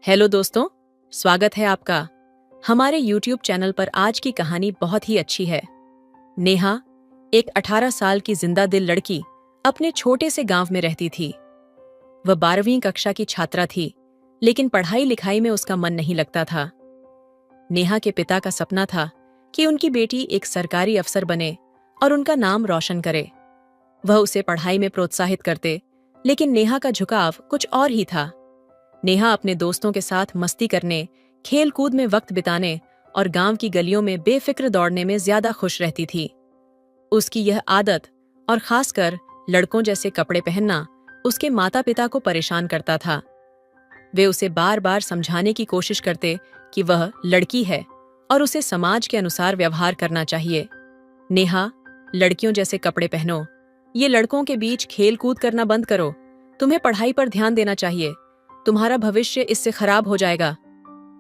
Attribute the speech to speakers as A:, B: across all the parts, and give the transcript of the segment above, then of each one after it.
A: Hello दोस्तों, स्वागत है आपका हमारे YouTube चैनल पर। आज की कहानी बहुत ही अच्छी है। नेहा, एक 18 साल की जिंदा दिल लड़की, अपने छोटे से गांव में रहती थी। वह 12वीं कक्षा की छात्रा थी, लेकिन पढ़ाई लिखाई में उसका मन नहीं लगता था। नेहा के पिता का सपना था कि उनकी बेटी एक सरकारी अफसर बने और उनका नाम रोशन करे। वह उसे पढ़ाई में प्रोत्साहित करते, लेकिन नेहा का झुकाव कुछ और ही था। नेहा अपने दोस्तों के साथ मस्ती करने, खेल कूद में वक्त बिताने और गांव की गलियों में बेफिक्र दौड़ने में ज्यादा खुश रहती थी। उसकी यह आदत और खासकर लड़कों जैसे कपड़े पहनना उसके माता पिता को परेशान करता था। वे उसे बार बार समझाने की कोशिश करते कि वह लड़की है और उसे समाज के अनुसार व्यवहार करना चाहिए। नेहा, लड़कियों जैसे कपड़े पहनो, ये लड़कों के बीच खेल कूद करना बंद करो, तुम्हें पढ़ाई पर ध्यान देना चाहिए, तुम्हारा भविष्य इससे खराब हो जाएगा,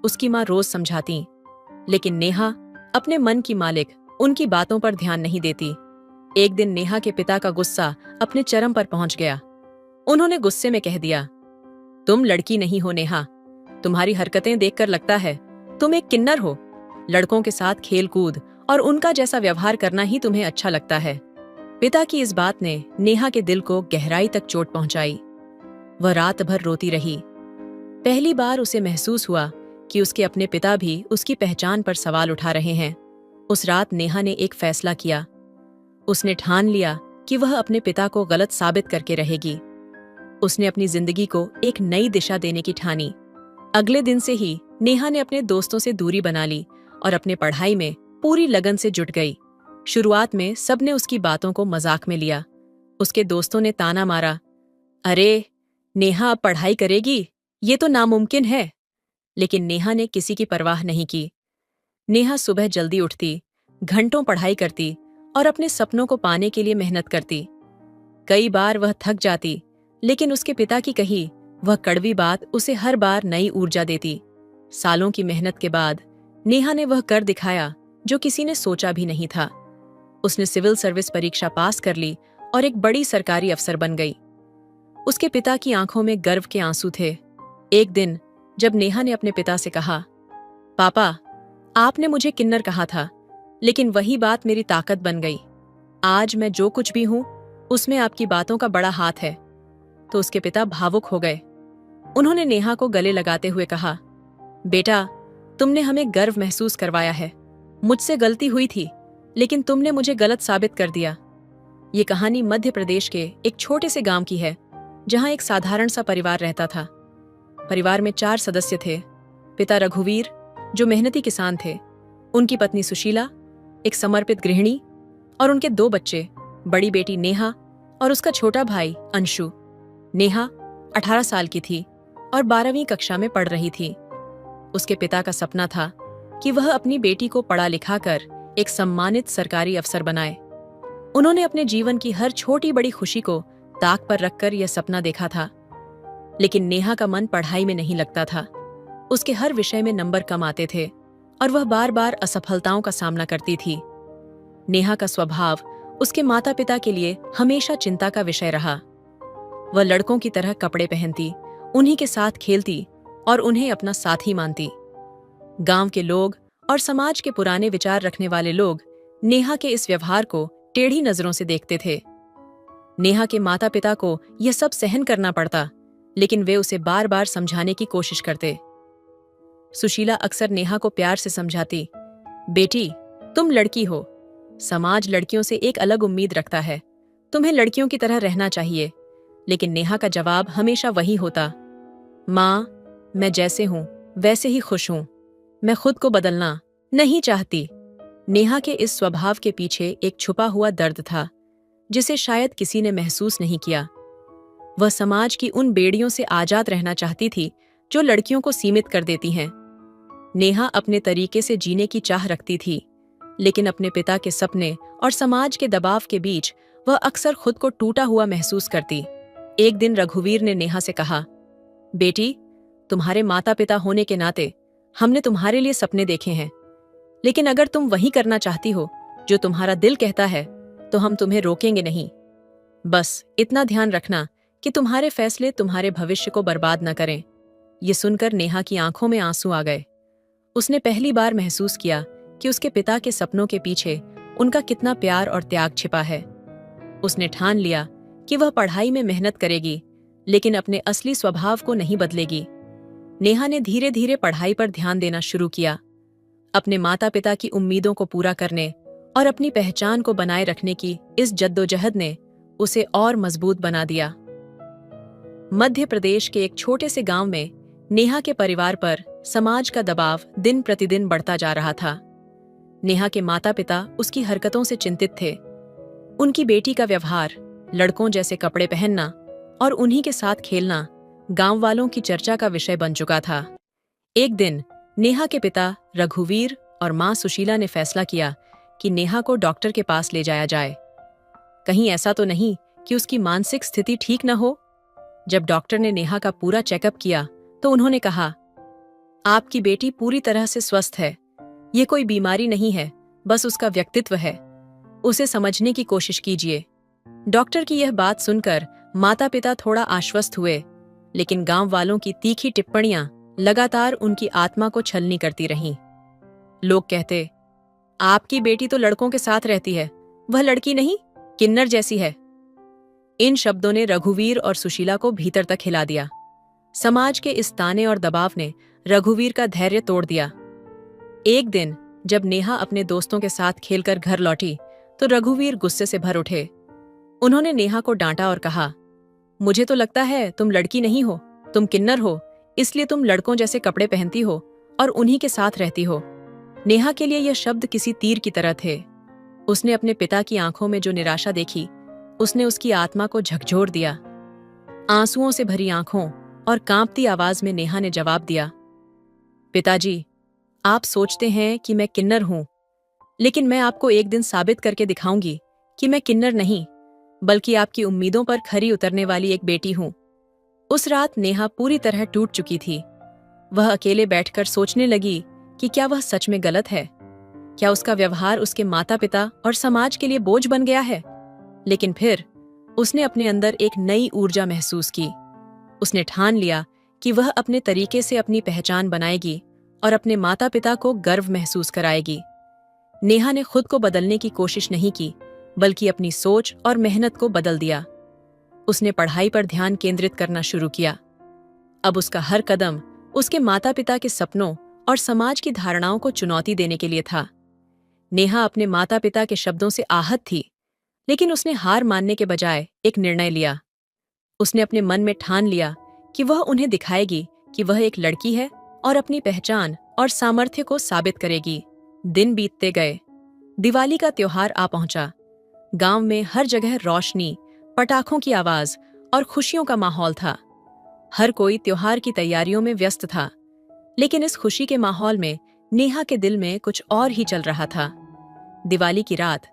A: उसकी माँ रोज समझाती। लेकिन नेहा अपने मन की मालिक, उनकी बातों पर ध्यान नहीं देती। एक दिन नेहा के पिता का गुस्सा अपने चरम पर पहुंच गया। उन्होंने गुस्से में कह दिया, तुम लड़की नहीं हो नेहा, तुम्हारी हरकतें देखकर लगता है तुम एक किन्नर हो। लड़कों के साथ खेल कूद और उनका जैसा व्यवहार करना ही तुम्हें अच्छा लगता है। पिता की इस बात ने नेहा के दिल को गहराई तक चोट पहुंचाई। वह रात भर रोती रही। पहली बार उसे महसूस हुआ कि उसके अपने पिता भी उसकी पहचान पर सवाल उठा रहे हैं। उस रात नेहा ने एक फैसला किया। उसने ठान लिया कि वह अपने पिता को गलत साबित करके रहेगी। उसने अपनी जिंदगी को एक नई दिशा देने की ठानी। अगले दिन से ही नेहा ने अपने दोस्तों से दूरी बना ली और अपने पढ़ाई में पूरी लगन से जुट गई। शुरुआत में सबने उसकी बातों को मजाक में लिया। उसके दोस्तों ने ताना मारा, अरे नेहा अब पढ़ाई करेगी, ये तो नामुमकिन है। लेकिन नेहा ने किसी की परवाह नहीं की। नेहा सुबह जल्दी उठती, घंटों पढ़ाई करती और अपने सपनों को पाने के लिए मेहनत करती। कई बार वह थक जाती, लेकिन उसके पिता की कही वह कड़वी बात उसे हर बार नई ऊर्जा देती। सालों की मेहनत के बाद नेहा ने वह कर दिखाया जो किसी ने सोचा भी नहीं था। उसने सिविल सर्विस परीक्षा पास कर ली और एक बड़ी सरकारी अफसर बन गई। उसके पिता की आंखों में गर्व के आंसू थे। एक दिन जब नेहा ने अपने पिता से कहा, पापा, आपने मुझे किन्नर कहा था, लेकिन वही बात मेरी ताकत बन गई। आज मैं जो कुछ भी हूं, उसमें आपकी बातों का बड़ा हाथ है। तो उसके पिता भावुक हो गए। उन्होंने नेहा को गले लगाते हुए कहा, बेटा, तुमने हमें गर्व महसूस करवाया है। मुझसे गलती हुई थी, लेकिन तुमने मुझे गलत साबित कर दिया। ये कहानी मध्य प्रदेश के एक छोटे से गांव की है, जहां एक साधारण सा परिवार रहता था। परिवार में 4 सदस्य थे। पिता रघुवीर, जो मेहनती किसान थे, उनकी पत्नी सुशीला, एक समर्पित गृहिणी, और उनके 2 बच्चे, बड़ी बेटी नेहा और उसका छोटा भाई अंशु। नेहा 18 साल की थी और 12वीं कक्षा में पढ़ रही थी। उसके पिता का सपना था कि वह अपनी बेटी को पढ़ा लिखा कर एक सम्मानित सरकारी अफसर बनाए। उन्होंने अपने जीवन की हर छोटी बड़ी खुशी को ताक पर रखकर यह सपना देखा था। लेकिन नेहा का मन पढ़ाई में नहीं लगता था। उसके हर विषय में नंबर कम आते थे और वह बार बार असफलताओं का सामना करती थी। नेहा का स्वभाव उसके माता पिता के लिए हमेशा चिंता का विषय रहा। वह लड़कों की तरह कपड़े पहनती, उन्हीं के साथ खेलती और उन्हें अपना साथी मानती। गांव के लोग और समाज के पुराने विचार रखने वाले लोग नेहा के इस व्यवहार को टेढ़ी नजरों से देखते थे। नेहा के माता पिता को यह सब सहन करना पड़ता, लेकिन वे उसे बार बार समझाने की कोशिश करते। सुशीला अक्सर नेहा को प्यार से समझाती, बेटी, तुम लड़की हो, समाज लड़कियों से एक अलग उम्मीद रखता है, तुम्हें लड़कियों की तरह रहना चाहिए। लेकिन नेहा का जवाब हमेशा वही होता, माँ, मैं जैसे हूं वैसे ही खुश हूं, मैं खुद को बदलना नहीं चाहती। नेहा के इस स्वभाव के पीछे एक छुपा हुआ दर्द था, जिसे शायद किसी ने महसूस नहीं किया। वह समाज की उन बेड़ियों से आजाद रहना चाहती थी जो लड़कियों को सीमित कर देती हैं। नेहा अपने तरीके से जीने की चाह रखती थी, लेकिन अपने पिता के सपने और समाज के दबाव के बीच वह अक्सर खुद को टूटा हुआ महसूस करती। एक दिन रघुवीर ने नेहा से कहा, बेटी, तुम्हारे माता पिता होने के नाते हमने तुम्हारे लिए सपने देखे हैं, लेकिन अगर तुम वही करना चाहती हो जो तुम्हारा दिल कहता है, तो हम तुम्हें रोकेंगे नहीं। बस इतना ध्यान रखना कि तुम्हारे फैसले तुम्हारे भविष्य को बर्बाद न करें। ये सुनकर नेहा की आंखों में आंसू आ गए। उसने पहली बार महसूस किया कि उसके पिता के सपनों के पीछे उनका कितना प्यार और त्याग छिपा है। उसने ठान लिया कि वह पढ़ाई में मेहनत करेगी, लेकिन अपने असली स्वभाव को नहीं बदलेगी। नेहा ने धीरे धीरे पढ़ाई पर ध्यान देना शुरू किया। अपने माता पिता की उम्मीदों को पूरा करने और अपनी पहचान को बनाए रखने की इस जद्दोजहद ने उसे और मजबूत बना दिया। मध्य प्रदेश के एक छोटे से गांव में नेहा के परिवार पर समाज का दबाव दिन प्रतिदिन बढ़ता जा रहा था। नेहा के माता पिता उसकी हरकतों से चिंतित थे। उनकी बेटी का व्यवहार, लड़कों जैसे कपड़े पहनना और उन्हीं के साथ खेलना गांव वालों की चर्चा का विषय बन चुका था। एक दिन नेहा के पिता रघुवीर और मां सुशीला ने फैसला किया कि नेहा को डॉक्टर के पास ले जाया जाए। कहीं ऐसा तो नहीं कि उसकी मानसिक स्थिति ठीक न हो। जब डॉक्टर ने नेहा का पूरा चेकअप किया तो उन्होंने कहा, आपकी बेटी पूरी तरह से स्वस्थ है। ये कोई बीमारी नहीं है, बस उसका व्यक्तित्व है। उसे समझने की कोशिश कीजिए। डॉक्टर की यह बात सुनकर माता पिता थोड़ा आश्वस्त हुए, लेकिन गांव वालों की तीखी टिप्पणियां लगातार उनकी आत्मा को छलनी करती रहीं। लोग कहते, आपकी बेटी तो लड़कों के साथ रहती है, वह लड़की नहीं, किन्नर जैसी है। इन शब्दों ने रघुवीर और सुशीला को भीतर तक हिला दिया। समाज के इस ताने और दबाव ने रघुवीर का धैर्य तोड़ दिया। एक दिन जब नेहा अपने दोस्तों के साथ खेलकर घर लौटी तो रघुवीर गुस्से से भर उठे। उन्होंने नेहा को डांटा और कहा, मुझे तो लगता है तुम लड़की नहीं हो, तुम किन्नर हो, इसलिए तुम लड़कों जैसे कपड़े पहनती हो और उन्हीं के साथ रहती हो। नेहा के लिए यह शब्द किसी तीर की तरह थे। उसने अपने पिता की आंखों में जो निराशा देखी, उसने उसकी आत्मा को झकझोर दिया। आंसुओं से भरी आंखों और कांपती आवाज में नेहा ने जवाब दिया, पिताजी, आप सोचते हैं कि मैं किन्नर हूं, लेकिन मैं आपको एक दिन साबित करके दिखाऊंगी कि मैं किन्नर नहीं, बल्कि आपकी उम्मीदों पर खरी उतरने वाली एक बेटी हूं। उस रात नेहा पूरी तरह टूट चुकी थी। वह अकेले बैठकर सोचने लगी कि क्या वह सच में गलत है, क्या उसका व्यवहार उसके माता पिता और समाज के लिए बोझ बन गया है। लेकिन फिर उसने अपने अंदर एक नई ऊर्जा महसूस की। उसने ठान लिया कि वह अपने तरीके से अपनी पहचान बनाएगी और अपने माता पिता को गर्व महसूस कराएगी। नेहा ने खुद को बदलने की कोशिश नहीं की, बल्कि अपनी सोच और मेहनत को बदल दिया। उसने पढ़ाई पर ध्यान केंद्रित करना शुरू किया। अब उसका हर कदम उसके माता पिता के सपनों और समाज की धारणाओं को चुनौती देने के लिए था। नेहा अपने माता पिता के शब्दों से आहत थी, लेकिन उसने हार मानने के बजाय एक निर्णय लिया। उसने अपने मन में ठान लिया कि वह उन्हें दिखाएगी कि वह एक लड़की है और अपनी पहचान और सामर्थ्य को साबित करेगी। दिन बीतते गए। दिवाली का त्योहार आ पहुंचा। गांव में हर जगह रोशनी, पटाखों की आवाज और खुशियों का माहौल था। हर कोई त्योहार की तैयारियों में व्यस्त था, लेकिन इस खुशी के माहौल में नेहा के दिल में कुछ और ही चल रहा था। दिवाली की रात,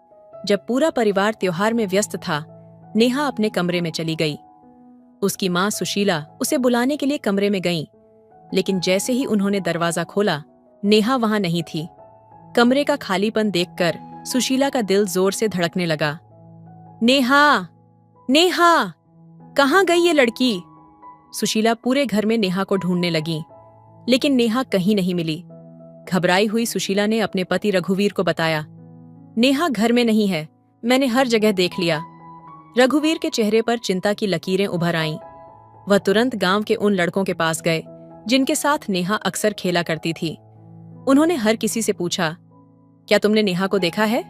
A: जब पूरा परिवार त्योहार में व्यस्त था, नेहा अपने कमरे में चली गई। उसकी मां सुशीला उसे बुलाने के लिए कमरे में गईं, लेकिन जैसे ही उन्होंने दरवाजा खोला, नेहा वहां नहीं थी। कमरे का खालीपन देखकर सुशीला का दिल जोर से धड़कने लगा। नेहा, नेहा, कहाँ गई ये लड़की? सुशीला पूरे घर में नेहा को ढूंढने लगी, लेकिन नेहा कहीं नहीं मिली। घबराई हुई सुशीला ने अपने पति रघुवीर को बताया, नेहा घर में नहीं है, मैंने हर जगह देख लिया। रघुवीर के चेहरे पर चिंता की लकीरें उभर आईं। वह तुरंत गांव के उन लड़कों के पास गए जिनके साथ नेहा अक्सर खेला करती थी। उन्होंने हर किसी से पूछा, क्या तुमने नेहा को देखा है?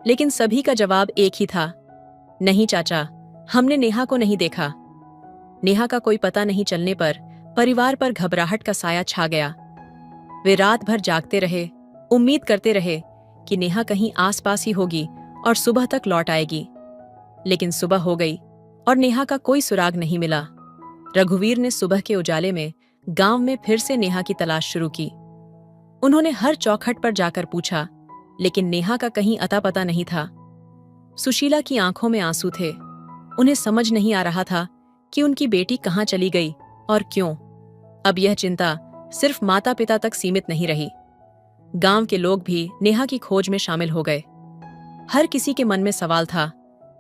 A: लेकिन सभी का जवाब एक ही था, नहीं चाचा, हमने नेहा को नहीं देखा। नेहा का कोई पता नहीं चलने पर परिवार पर घबराहट का साया छा गया। वे रात भर जागते रहे, उम्मीद करते रहे कि नेहा कहीं आसपास ही होगी और सुबह तक लौट आएगी। लेकिन सुबह हो गई और नेहा का कोई सुराग नहीं मिला। रघुवीर ने सुबह के उजाले में गांव में फिर से नेहा की तलाश शुरू की। उन्होंने हर चौखट पर जाकर पूछा, लेकिन नेहा का कहीं अता पता नहीं था। सुशीला की आंखों में आंसू थे। उन्हें समझ नहीं आ रहा था कि उनकी बेटी कहाँ चली गई और क्यों। अब यह चिंता सिर्फ माता पिता तक सीमित नहीं रही। गांव के लोग भी नेहा की खोज में शामिल हो गए। हर किसी के मन में सवाल था,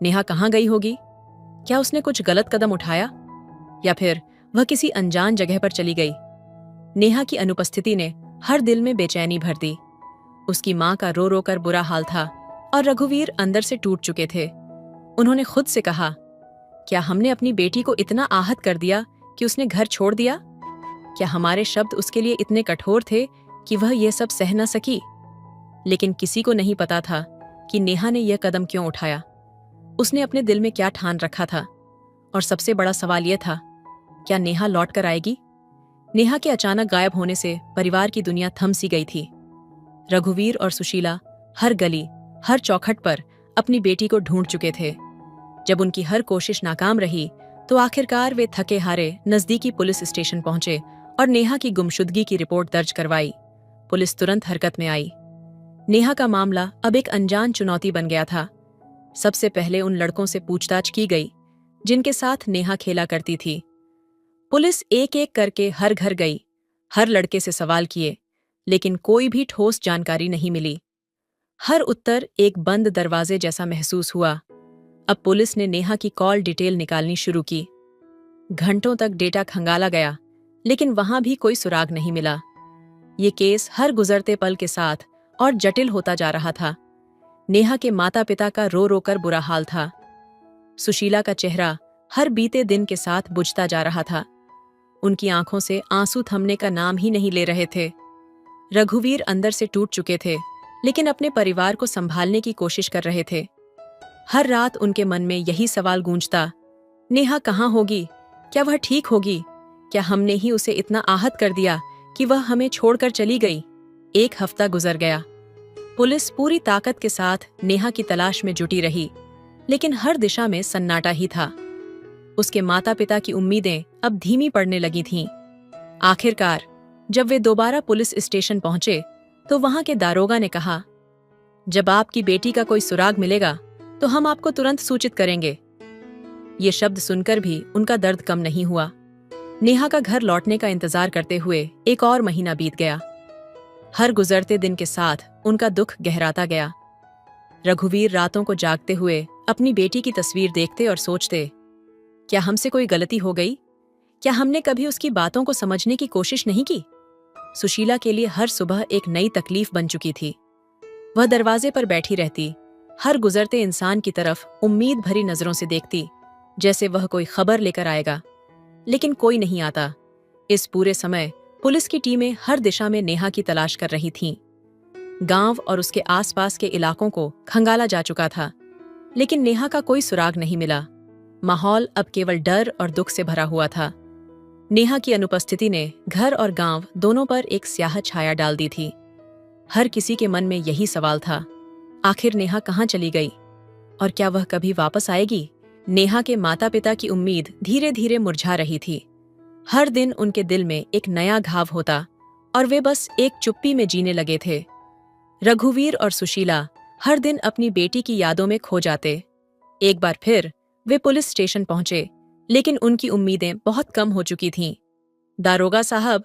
A: नेहा कहाँ गई होगी? क्या उसने कुछ गलत कदम उठाया, या फिर वह किसी अनजान जगह पर चली गई? नेहा की अनुपस्थिति ने हर दिल में बेचैनी भर दी। उसकी माँ का रो रो कर बुरा हाल था और रघुवीर अंदर से टूट चुके थे। उन्होंने खुद से कहा, क्या हमने अपनी बेटी को इतना आहत कर दिया कि उसने घर छोड़ दिया? क्या हमारे शब्द उसके लिए इतने कठोर थे कि वह यह सब सह न सकी? लेकिन किसी को नहीं पता था कि नेहा ने यह कदम क्यों उठाया। उसने अपने दिल में क्या ठान रखा था? और सबसे बड़ा सवाल यह था, क्या नेहा लौट कर आएगी? नेहा के अचानक गायब होने से परिवार की दुनिया थम सी गई थी। रघुवीर और सुशीला हर गली, हर चौखट पर अपनी बेटी को ढूंढ चुके थे। जब उनकी हर कोशिश नाकाम रही तो आखिरकार वे थके हारे नजदीकी पुलिस स्टेशन पहुंचे और नेहा की गुमशुदगी की रिपोर्ट दर्ज करवाई। पुलिस तुरंत हरकत में आई। नेहा का मामला अब एक अनजान चुनौती बन गया था। सबसे पहले उन लड़कों से पूछताछ की गई जिनके साथ नेहा खेला करती थी। पुलिस एक एक करके हर घर गई, हर लड़के से सवाल किए, लेकिन कोई भी ठोस जानकारी नहीं मिली। हर उत्तर एक बंद दरवाजे जैसा महसूस हुआ। अब पुलिस ने नेहा की कॉल डिटेल निकालनी शुरू की। घंटों तक डेटा खंगाला गया, लेकिन वहां भी कोई सुराग नहीं मिला। ये केस हर गुजरते पल के साथ और जटिल होता जा रहा था। नेहा के माता पिता का रो रो कर बुरा हाल था। सुशीला का चेहरा हर बीते दिन के साथ बुझता जा रहा था। उनकी आंखों से आंसू थमने का नाम ही नहीं ले रहे थे। रघुवीर अंदर से टूट चुके थे, लेकिन अपने परिवार को संभालने की कोशिश कर रहे थे। हर रात उनके मन में यही सवाल गूंजता, नेहा कहाँ होगी? क्या वह ठीक होगी? क्या हमने ही उसे इतना आहत कर दिया कि वह हमें छोड़कर चली गई? 1 हफ्ता गुजर गया। पुलिस पूरी ताकत के साथ नेहा की तलाश में जुटी रही, लेकिन हर दिशा में सन्नाटा ही था। उसके माता पिता की उम्मीदें अब धीमी पड़ने लगी थीं। आखिरकार जब वे दोबारा पुलिस स्टेशन पहुंचे तो वहां के दारोगा ने कहा, जब आपकी बेटी का कोई सुराग मिलेगा तो हम आपको तुरंत सूचित करेंगे। ये शब्द सुनकर भी उनका दर्द कम नहीं हुआ। नेहा का घर लौटने का इंतजार करते हुए 1 और महीना बीत गया। हर गुजरते दिन के साथ उनका दुख गहराता गया। रघुवीर रातों को जागते हुए अपनी बेटी की तस्वीर देखते और सोचते, क्या हमसे कोई गलती हो गई? क्या हमने कभी उसकी बातों को समझने की कोशिश नहीं की? सुशीला के लिए हर सुबह एक नई तकलीफ बन चुकी थी। वह दरवाजे पर बैठी रहती, हर गुजरते इंसान की तरफ उम्मीद भरी नजरों से देखती, जैसे वह कोई खबर लेकर आएगा, लेकिन कोई नहीं आता। इस पूरे समय पुलिस की टीमें हर दिशा में नेहा की तलाश कर रही थीं। गांव और उसके आसपास के इलाकों को खंगाला जा चुका था, लेकिन नेहा का कोई सुराग नहीं मिला। माहौल अब केवल डर और दुख से भरा हुआ था। नेहा की अनुपस्थिति ने घर और गांव दोनों पर एक स्याह छाया डाल दी थी। हर किसी के मन में यही सवाल था, आखिर नेहा कहाँ चली गई और क्या वह कभी वापस आएगी? नेहा के माता पिता की उम्मीद धीरे धीरे मुरझा रही थी। हर दिन उनके दिल में एक नया घाव होता और वे बस एक चुप्पी में जीने लगे थे। रघुवीर और सुशीला हर दिन अपनी बेटी की यादों में खो जाते। एक बार फिर वे पुलिस स्टेशन पहुंचे, लेकिन उनकी उम्मीदें बहुत कम हो चुकी थीं। दारोगा साहब,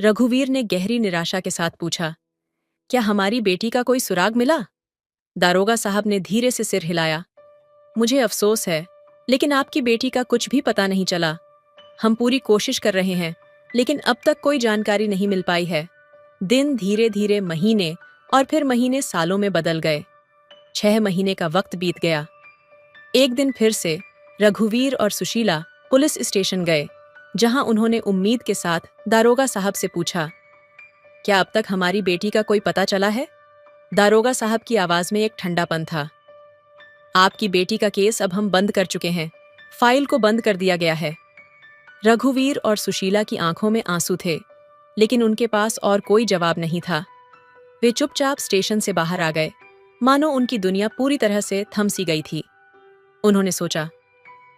A: रघुवीर ने गहरी निराशा के साथ पूछा, क्या हमारी बेटी का कोई सुराग मिला? दारोगा साहब ने धीरे से सिर हिलाया। मुझे अफसोस है, लेकिन आपकी बेटी का कुछ भी पता नहीं चला। हम पूरी कोशिश कर रहे हैं, लेकिन अब तक कोई जानकारी नहीं मिल पाई है। दिन धीरे धीरे महीने और फिर महीने सालों में बदल गए। 6 महीने का वक्त बीत गया। एक दिन फिर से रघुवीर और सुशीला पुलिस स्टेशन गए, जहां उन्होंने उम्मीद के साथ दारोगा साहब से पूछा, क्या अब तक हमारी बेटी का कोई पता चला है? दारोगा साहब की आवाज में एक ठंडापन था। आपकी बेटी का केस अब हम बंद कर चुके हैं। फाइल को बंद कर दिया गया है। रघुवीर और सुशीला की आंखों में आंसू थे, लेकिन उनके पास और कोई जवाब नहीं था। वे चुपचाप स्टेशन से बाहर आ गए, मानो उनकी दुनिया पूरी तरह से थम सी गई थी। उन्होंने सोचा,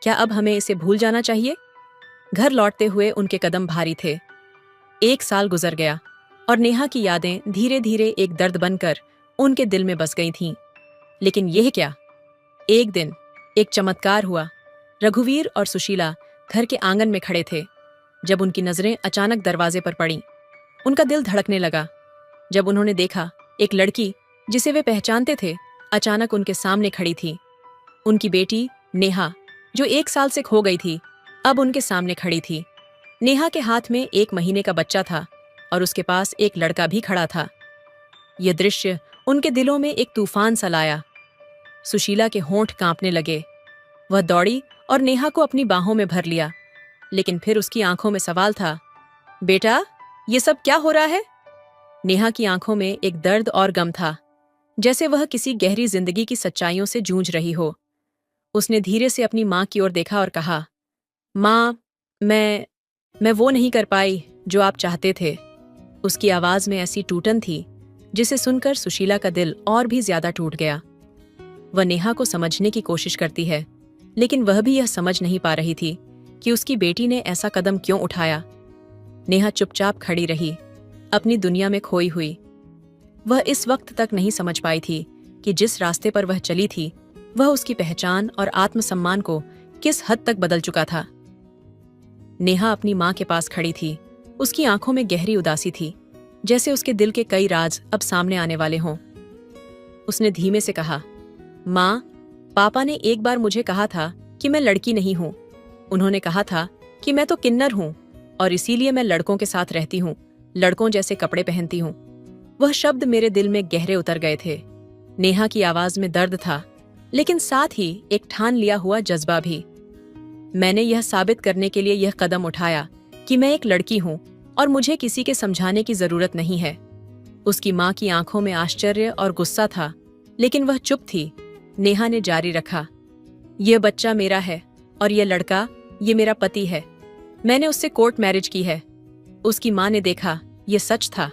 A: क्या अब हमें इसे भूल जाना चाहिए? घर लौटते हुए उनके कदम भारी थे। 1 साल गुजर गया और नेहा की यादें धीरे धीरे एक दर्द बनकर उनके दिल में बस गई थीं। लेकिन यह क्या? एक दिन एक चमत्कार हुआ। रघुवीर और सुशीला घर के आंगन में खड़े थे जब उनकी नजरें अचानक दरवाजे पर पड़ीं। उनका दिल धड़कने लगा जब उन्होंने देखा एक लड़की जिसे वे पहचानते थे अचानक उनके सामने खड़ी थी। उनकी बेटी नेहा, जो 1 साल से खो गई थी, अब उनके सामने खड़ी थी। नेहा के हाथ में 1 महीने का बच्चा था और उसके पास एक लड़का भी खड़ा था। यह दृश्य उनके दिलों में एक तूफान सा लाया। सुशीला के होंठ कांपने लगे। वह दौड़ी और नेहा को अपनी बाहों में भर लिया, लेकिन फिर उसकी आंखों में सवाल था। बेटा, ये सब क्या हो रहा है? नेहा की आंखों में एक दर्द और गम था, जैसे वह किसी गहरी जिंदगी की सच्चाइयों से जूझ रही हो। उसने धीरे से अपनी माँ की ओर देखा और कहा, माँ, मैं वो नहीं कर पाई जो आप चाहते थे। उसकी आवाज में ऐसी टूटन थी जिसे सुनकर सुशीला का दिल और भी ज्यादा टूट गया। वह नेहा को समझने की कोशिश करती है, लेकिन वह भी यह समझ नहीं पा रही थी कि उसकी बेटी ने ऐसा कदम क्यों उठाया। नेहा चुपचाप खड़ी रही, अपनी दुनिया में खोई हुई। वह इस वक्त तक नहीं समझ पाई थी कि जिस रास्ते पर वह चली थी वह उसकी पहचान और आत्मसम्मान को किस हद तक बदल चुका था। नेहा अपनी माँ के पास खड़ी थी। उसकी आंखों में गहरी उदासी थी, जैसे उसके दिल के कई राज अब सामने आने वाले हों। उसने धीमे से कहा, माँ, पापा ने एक बार मुझे कहा था कि मैं लड़की नहीं हूँ। उन्होंने कहा था कि मैं तो किन्नर हूँ और इसीलिए मैं लड़कों के साथ रहती हूँ, लड़कों जैसे कपड़े पहनती हूँ। वह शब्द मेरे दिल में गहरे उतर गए थे। नेहा की आवाज में दर्द था, लेकिन साथ ही एक ठान लिया हुआ जज्बा भी। मैंने यह साबित करने के लिए यह कदम उठाया कि मैं एक लड़की हूँ और मुझे किसी के समझाने की जरूरत नहीं है। उसकी माँ की आंखों में आश्चर्य और गुस्सा था, लेकिन वह चुप थी। नेहा ने जारी रखा, यह बच्चा मेरा है और यह लड़का, ये मेरा पति है। मैंने उससे कोर्ट मैरिज की है। उसकी माँ ने देखा, यह सच था।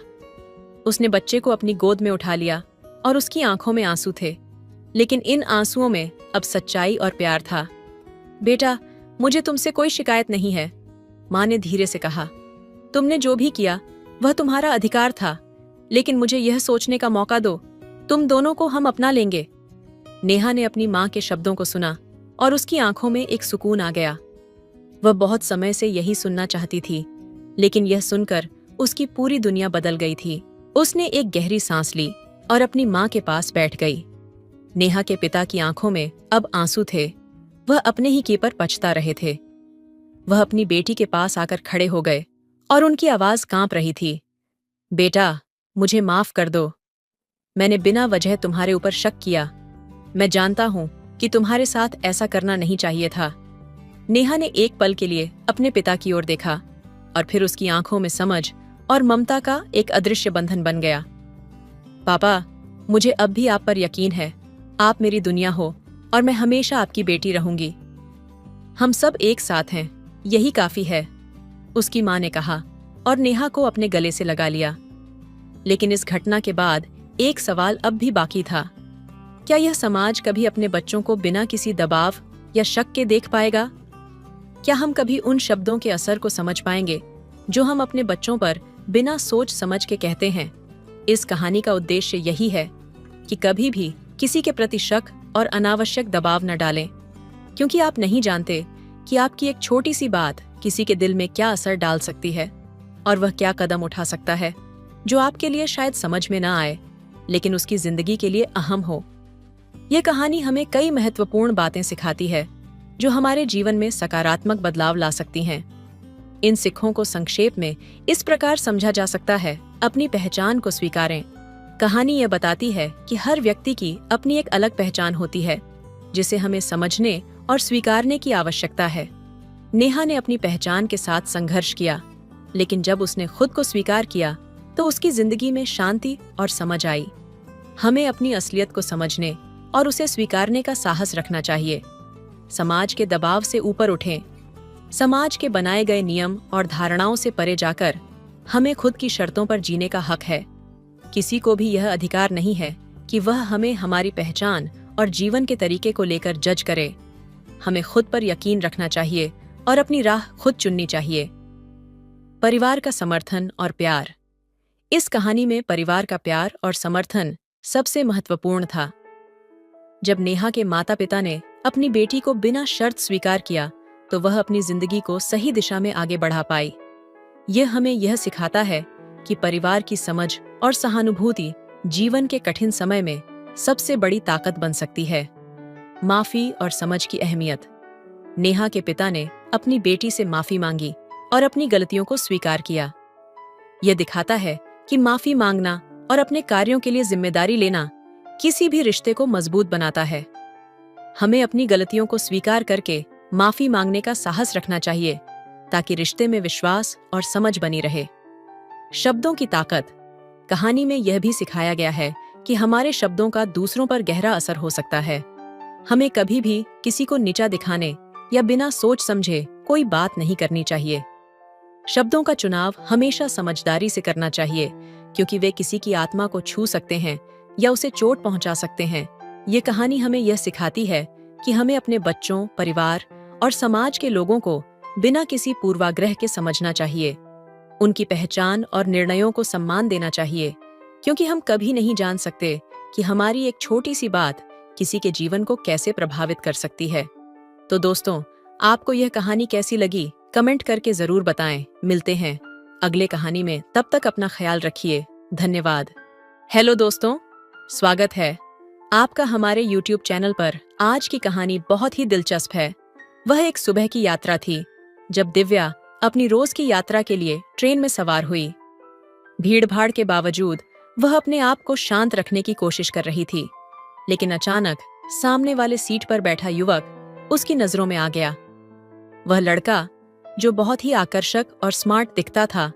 A: उसने बच्चे को अपनी गोद में उठा लिया और उसकी आंखों में आंसू थे, लेकिन इन आंसुओं में अब सच्चाई और प्यार था। बेटा, मुझे तुमसे कोई शिकायत नहीं है, माँ ने धीरे से कहा। तुमने जो भी किया वह तुम्हारा अधिकार था, लेकिन मुझे यह सोचने का मौका दो, तुम दोनों को हम अपना लेंगे। नेहा ने अपनी माँ के शब्दों को सुना और उसकी आंखों में एक सुकून आ गया। वह बहुत समय से यही सुनना चाहती थी, लेकिन यह सुनकर उसकी पूरी दुनिया बदल गई थी। उसने एक गहरी सांस ली और अपनी माँ के पास बैठ गई। नेहा के पिता की आंखों में अब आंसू थे। वह अपने ही किए पर पछता रहे थे। वह अपनी बेटी के पास आकर खड़े हो गए और उनकी आवाज कांप रही थी। बेटा, मुझे माफ कर दो। मैंने बिना वजह तुम्हारे ऊपर शक किया। मैं जानता हूं कि तुम्हारे साथ ऐसा करना नहीं चाहिए था। नेहा ने एक पल के लिए अपने पिता की ओर देखा और फिर उसकी आंखों में समझ और ममता का एक अदृश्य बंधन बन गया। पापा, मुझे अब भी आप पर यकीन है। आप मेरी दुनिया हो और मैं हमेशा आपकी बेटी रहूंगी। हम सब एक साथ हैं, यही काफी है, उसकी माँ ने कहा और नेहा को अपने गले से लगा लिया। लेकिन इस घटना के बाद एक सवाल अब भी बाकी था। क्या यह समाज कभी अपने बच्चों को बिना किसी दबाव या शक के देख पाएगा? क्या हम कभी उन शब्दों के असर को समझ पाएंगे जो हम अपने बच्चों पर बिना सोच समझ के कहते हैं? इस कहानी का उद्देश्य यही है कि कभी भी किसी के प्रति शक और अनावश्यक दबाव न डालें, क्योंकि आप नहीं जानते कि आपकी एक छोटी सी बात किसी के दिल में क्या असर डाल सकती है और वह क्या कदम उठा सकता है जो आपके लिए शायद समझ में ना आए, लेकिन उसकी जिंदगी के लिए अहम हो। यह कहानी हमें कई महत्वपूर्ण बातें सिखाती है जो हमारे जीवन में सकारात्मक बदलाव ला सकती हैं। इन सिक्खों को संक्षेप में इस प्रकार समझा जा सकता है, अपनी पहचान को स्वीकारें। कहानी यह बताती है कि हर व्यक्ति की अपनी एक अलग पहचान होती है, जिसे हमें समझने और स्वीकारने की आवश्यकता है। नेहा ने अपनी पहचान के साथ संघर्ष किया, लेकिन जब उसने खुद को स्वीकार किया तो उसकी जिंदगी में शांति और समझ आई। हमें अपनी असलियत को समझने और उसे स्वीकारने का साहस रखना चाहिए। समाज के दबाव से ऊपर उठें। समाज के बनाए गए नियम और धारणाओं से परे जाकर हमें खुद की शर्तों पर जीने का हक है। किसी को भी यह अधिकार नहीं है कि वह हमें हमारी पहचान और जीवन के तरीके को लेकर जज करे। हमें खुद पर यकीन रखना चाहिए और अपनी राह खुद चुननी चाहिए। परिवार का समर्थन और प्यार। इस कहानी में परिवार का प्यार और समर्थन सबसे महत्वपूर्ण था। जब नेहा के माता पिता ने अपनी बेटी को बिना शर्त स्वीकार किया तो वह अपनी जिंदगी को सही दिशा में आगे बढ़ा पाई। यह हमें यह सिखाता है कि परिवार की समझ और सहानुभूति जीवन के कठिन समय में सबसे बड़ी ताकत बन सकती है। माफी और समझ की अहमियत। नेहा के पिता ने अपनी बेटी से माफी मांगी और अपनी गलतियों को स्वीकार किया। यह दिखाता है कि माफी मांगना और अपने कार्यों के लिए जिम्मेदारी लेना किसी भी रिश्ते को मजबूत बनाता है। हमें अपनी गलतियों को स्वीकार करके माफी मांगने का साहस रखना चाहिए ताकि रिश्ते में विश्वास और समझ बनी रहे। शब्दों की ताकत। कहानी में यह भी सिखाया गया है कि हमारे शब्दों का दूसरों पर गहरा असर हो सकता है। हमें कभी भी किसी को नीचा दिखाने या बिना सोच समझे कोई बात नहीं करनी चाहिए। शब्दों का चुनाव हमेशा समझदारी से करना चाहिए क्योंकि वे किसी की आत्मा को छू सकते हैं या उसे चोट पहुंचा सकते हैं। ये कहानी हमें यह सिखाती है कि हमें अपने बच्चों, परिवार और समाज के लोगों को बिना किसी पूर्वाग्रह के समझना चाहिए। उनकी पहचान और निर्णयों को सम्मान देना चाहिए क्योंकि हम कभी नहीं जान सकते कि हमारी एक छोटी सी बात किसी के जीवन को कैसे प्रभावित कर सकती है। तो दोस्तों, आपको यह कहानी कैसी लगी कमेंट करके जरूर बताएं। मिलते हैं अगले कहानी में, तब तक अपना ख्याल रखिए। धन्यवाद। हेलो दोस्तों, स्वागत है आपका हमारे YouTube चैनल पर। आज की कहानी बहुत ही दिलचस्प है। वह एक सुबह की यात्रा थी जब दिव्या अपनी रोज की यात्रा के लिए ट्रेन में सवार हुई। भीड़-भाड़ के बावजूद वह अपने आप को शांत रखने की कोशिश कर रही थी, लेकिन अचानक सामने वाले सीट पर बैठा युवक उसकी नजरों में आ गया। वह लड़का, जो बहुत ही आकर्षक और स्मार्ट दिखता था,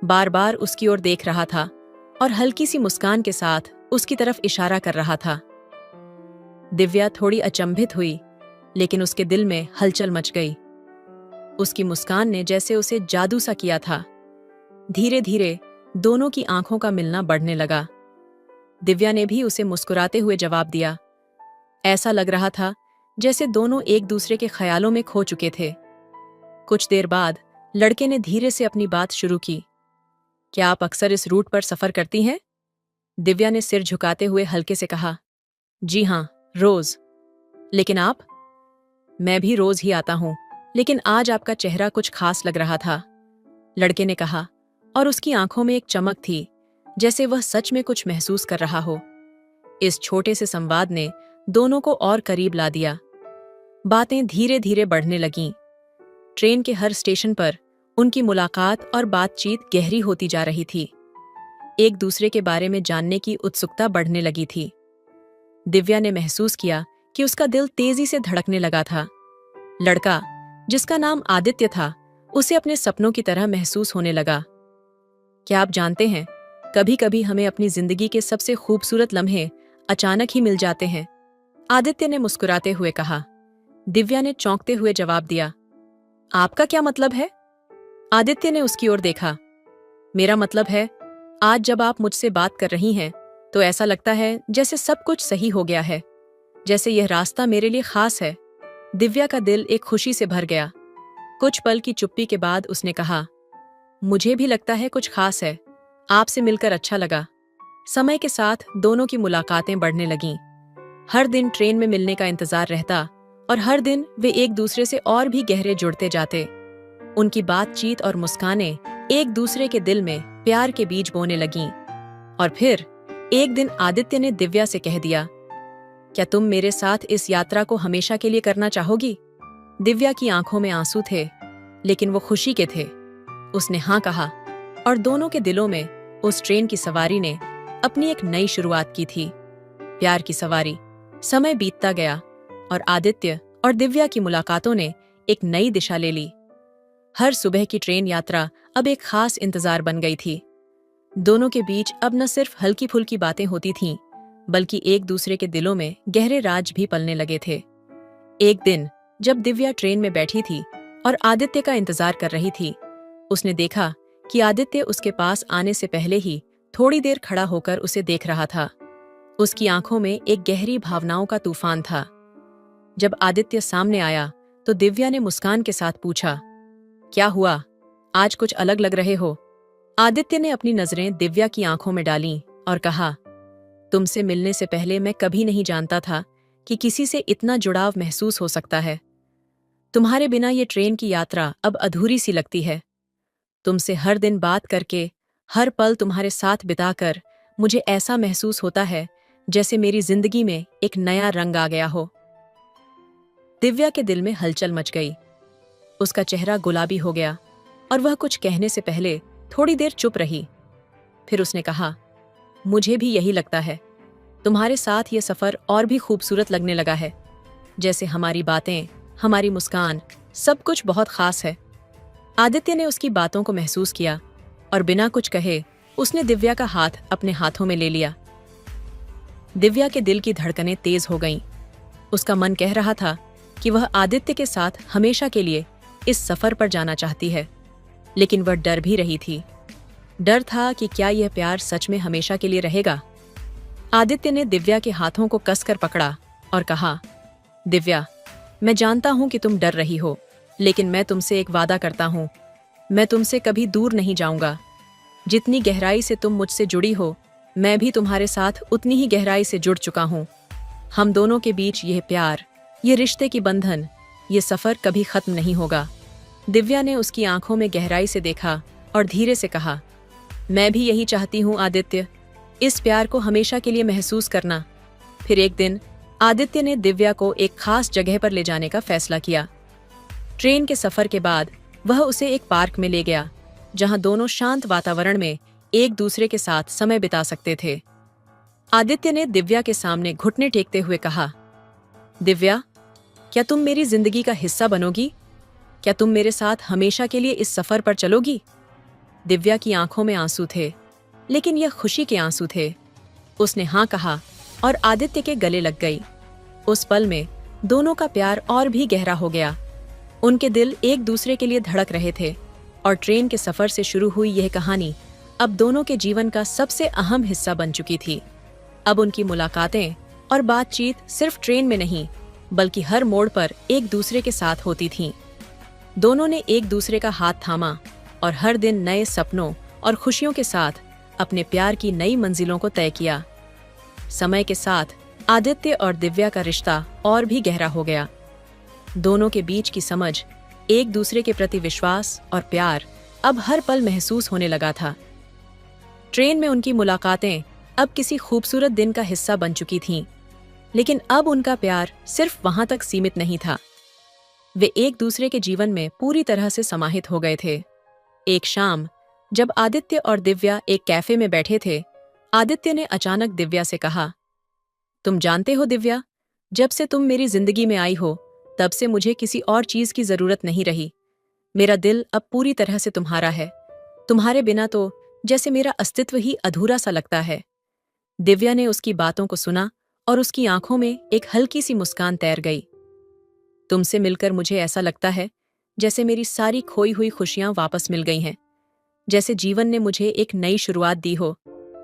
A: बार-बार उसकी ओर देख रहा था और हल्की सी मुस्कान के साथ उसकी तरफ इशारा कर रहा था। दिव्या थोड़ी अचंभित हुई, लेकिन उसके दिल में हलचल मच गई। उसकी मुस्कान ने जैसे उसे जादू सा किया था। धीरे धीरे दोनों की आंखों का मिलना बढ़ने लगा। दिव्या ने भी उसे मुस्कुराते हुए जवाब दिया। ऐसा लग रहा था जैसे दोनों एक दूसरे के ख्यालों में खो चुके थे। कुछ देर बाद लड़के ने धीरे से अपनी बात शुरू की। क्या आप अक्सर इस रूट पर सफर करती हैं? दिव्या ने सिर झुकाते हुए हल्के से कहा। जी हाँ, रोज। लेकिन आप? मैं भी रोज ही आता हूं, लेकिन आज आपका चेहरा कुछ खास लग रहा था, लड़के ने कहा, और उसकी आंखों में एक चमक थी, जैसे वह सच में कुछ महसूस कर रहा हो। इस छोटे से संवाद ने दोनों को और करीब ला दिया। बातें धीरे धीरे बढ़ने लगीं। ट्रेन के हर स्टेशन पर उनकी मुलाकात और बातचीत गहरी होती जा रही थी। एक दूसरे के बारे में जानने की उत्सुकता बढ़ने लगी थी। दिव्या ने महसूस किया कि उसका दिल तेजी से धड़कने लगा था। लड़का, जिसका नाम आदित्य था, उसे अपने सपनों की तरह महसूस होने लगा। क्या आप जानते हैं, कभी कभी हमें अपनी जिंदगी के सबसे खूबसूरत लम्हे अचानक ही मिल जाते हैं, आदित्य ने मुस्कुराते हुए कहा। दिव्या ने चौंकते हुए जवाब दिया। आपका क्या मतलब है? आदित्य ने उसकी ओर देखा। मेरा मतलब है, आज जब आप मुझसे बात कर रही हैं तो ऐसा लगता है जैसे सब कुछ सही हो गया है, जैसे यह रास्ता मेरे लिए खास है। दिव्या का दिल एक खुशी से भर गया। कुछ पल की चुप्पी के बाद उसने कहा, मुझे भी लगता है कुछ खास है। आपसे मिलकर अच्छा लगा। समय के साथ दोनों की मुलाकातें बढ़ने लगीं। हर दिन ट्रेन में मिलने का इंतजार रहता और हर दिन वे एक दूसरे से और भी गहरे जुड़ते जाते। उनकी बातचीत और मुस्कानें एक दूसरे के दिल में प्यार के बीज बोने लगीं। और फिर एक दिन आदित्य ने दिव्या से कह दिया, क्या तुम मेरे साथ इस यात्रा को हमेशा के लिए करना चाहोगी? दिव्या की आंखों में आंसू थे, लेकिन वो खुशी के थे। उसने हाँ कहा और दोनों के दिलों में उस ट्रेन की सवारी ने अपनी एक नई शुरुआत की थी। प्यार की सवारी। समय बीतता गया और आदित्य और दिव्या की मुलाकातों ने एक नई दिशा ले ली। हर सुबह की ट्रेन यात्रा अब एक खास इंतजार बन गई थी। दोनों के बीच अब न सिर्फ हल्की फुल्की बातें होती थीं, बल्कि एक दूसरे के दिलों में गहरे राज भी पलने लगे थे। एक दिन जब दिव्या ट्रेन में बैठी थी और आदित्य का इंतजार कर रही थी, उसने देखा कि आदित्य उसके पास आने से पहले ही थोड़ी देर खड़ा होकर उसे देख रहा था। उसकी आंखों में एक गहरी भावनाओं का तूफान था। जब आदित्य सामने आया तो दिव्या ने मुस्कान के साथ पूछा, क्या हुआ? आज कुछ अलग लग रहे हो। आदित्य ने अपनी नजरें दिव्या की आंखों में डालीं और कहा, तुमसे मिलने से पहले मैं कभी नहीं जानता था कि किसी से इतना जुड़ाव महसूस हो सकता है। तुम्हारे बिना ये ट्रेन की यात्रा अब अधूरी सी लगती है। तुमसे हर दिन बात करके, हर पल तुम्हारे साथ बिताकर मुझे ऐसा महसूस होता है जैसे मेरी जिंदगी में एक नया रंग आ गया हो। दिव्या के दिल में हलचल मच गई। उसका चेहरा गुलाबी हो गया और वह कुछ कहने से पहले थोड़ी देर चुप रही। फिर उसने कहा, मुझे भी यही लगता है। तुम्हारे साथ ये सफ़र और भी खूबसूरत लगने लगा है। जैसे हमारी बातें, हमारी मुस्कान, सब कुछ बहुत खास है। आदित्य ने उसकी बातों को महसूस किया और बिना कुछ कहे उसने दिव्या का हाथ अपने हाथों में ले लिया। दिव्या के दिल की धड़कनें तेज हो गईं। उसका मन कह रहा था कि वह आदित्य के साथ हमेशा के लिए इस सफर पर जाना चाहती है, लेकिन वह डर भी रही थी। डर था कि क्या यह प्यार सच में हमेशा के लिए रहेगा। आदित्य ने दिव्या के हाथों को कसकर पकड़ा और कहा, दिव्या, मैं जानता हूं कि तुम डर रही हो, लेकिन मैं तुमसे एक वादा करता हूं, मैं तुमसे कभी दूर नहीं जाऊंगा। जितनी गहराई से तुम मुझसे जुड़ी हो, मैं भी तुम्हारे साथ उतनी ही गहराई से जुड़ चुका हूं। हम दोनों के बीच यह प्यार, ये रिश्ते की बंधन, ये सफर कभी खत्म नहीं होगा। दिव्या ने उसकी आंखों में गहराई से देखा और धीरे से कहा, मैं भी यही चाहती हूँ आदित्य, इस प्यार को हमेशा के लिए महसूस करना। फिर एक दिन आदित्य ने दिव्या को एक खास जगह पर ले जाने का फैसला किया। ट्रेन के सफर के बाद वह उसे एक पार्क में ले गया, जहां दोनों शांत वातावरण में एक दूसरे के साथ समय बिता सकते थे। आदित्य ने दिव्या के सामने घुटने टेकते हुए कहा, दिव्या, क्या तुम मेरी जिंदगी का हिस्सा बनोगी? क्या तुम मेरे साथ हमेशा के लिए इस सफर पर चलोगी? दिव्या की आंखों में आंसू थे, लेकिन यह खुशी के आंसू थे। उसने हाँ कहा और आदित्य के गले लग गई। उस पल में दोनों का प्यार और भी गहरा हो गया। उनके दिल एक दूसरे के लिए धड़क रहे थे और ट्रेन के सफर से शुरू हुई यह कहानी अब दोनों के जीवन का सबसे अहम हिस्सा बन चुकी थी। अब उनकी मुलाकातें और बातचीत सिर्फ ट्रेन में नहीं, बल्कि हर मोड़ पर एक दूसरे के साथ होती थीं। दोनों ने एक दूसरे का हाथ थामा और हर दिन नए सपनों और खुशियों के साथ अपने प्यार की नई मंजिलों को तय किया। समय के साथ आदित्य और दिव्या का रिश्ता और भी गहरा हो गया। दोनों के बीच की समझ, एक दूसरे के प्रति विश्वास और प्यार अब हर पल महसूस होने लगा था। ट्रेन में उनकी मुलाकातें अब किसी खूबसूरत दिन का हिस्सा बन चुकी थीं, लेकिन अब उनका प्यार सिर्फ वहां तक सीमित नहीं था। वे एक दूसरे के जीवन में पूरी तरह से समाहित हो गए थे। एक शाम जब आदित्य और दिव्या एक कैफे में बैठे थे, आदित्य ने अचानक दिव्या से कहा, तुम जानते हो दिव्या, जब से तुम मेरी जिंदगी में आई हो, तब से मुझे किसी और चीज की जरूरत नहीं रही। मेरा दिल अब पूरी तरह से तुम्हारा है। तुम्हारे बिना तो जैसे मेरा अस्तित्व ही अधूरा सा लगता है। दिव्या ने उसकी बातों को सुना और उसकी आंखों में एक हल्की सी मुस्कान तैर गई। तुमसे मिलकर मुझे ऐसा लगता है जैसे मेरी सारी खोई हुई खुशियां वापस मिल गई हैं, जैसे जीवन ने मुझे एक नई शुरुआत दी हो,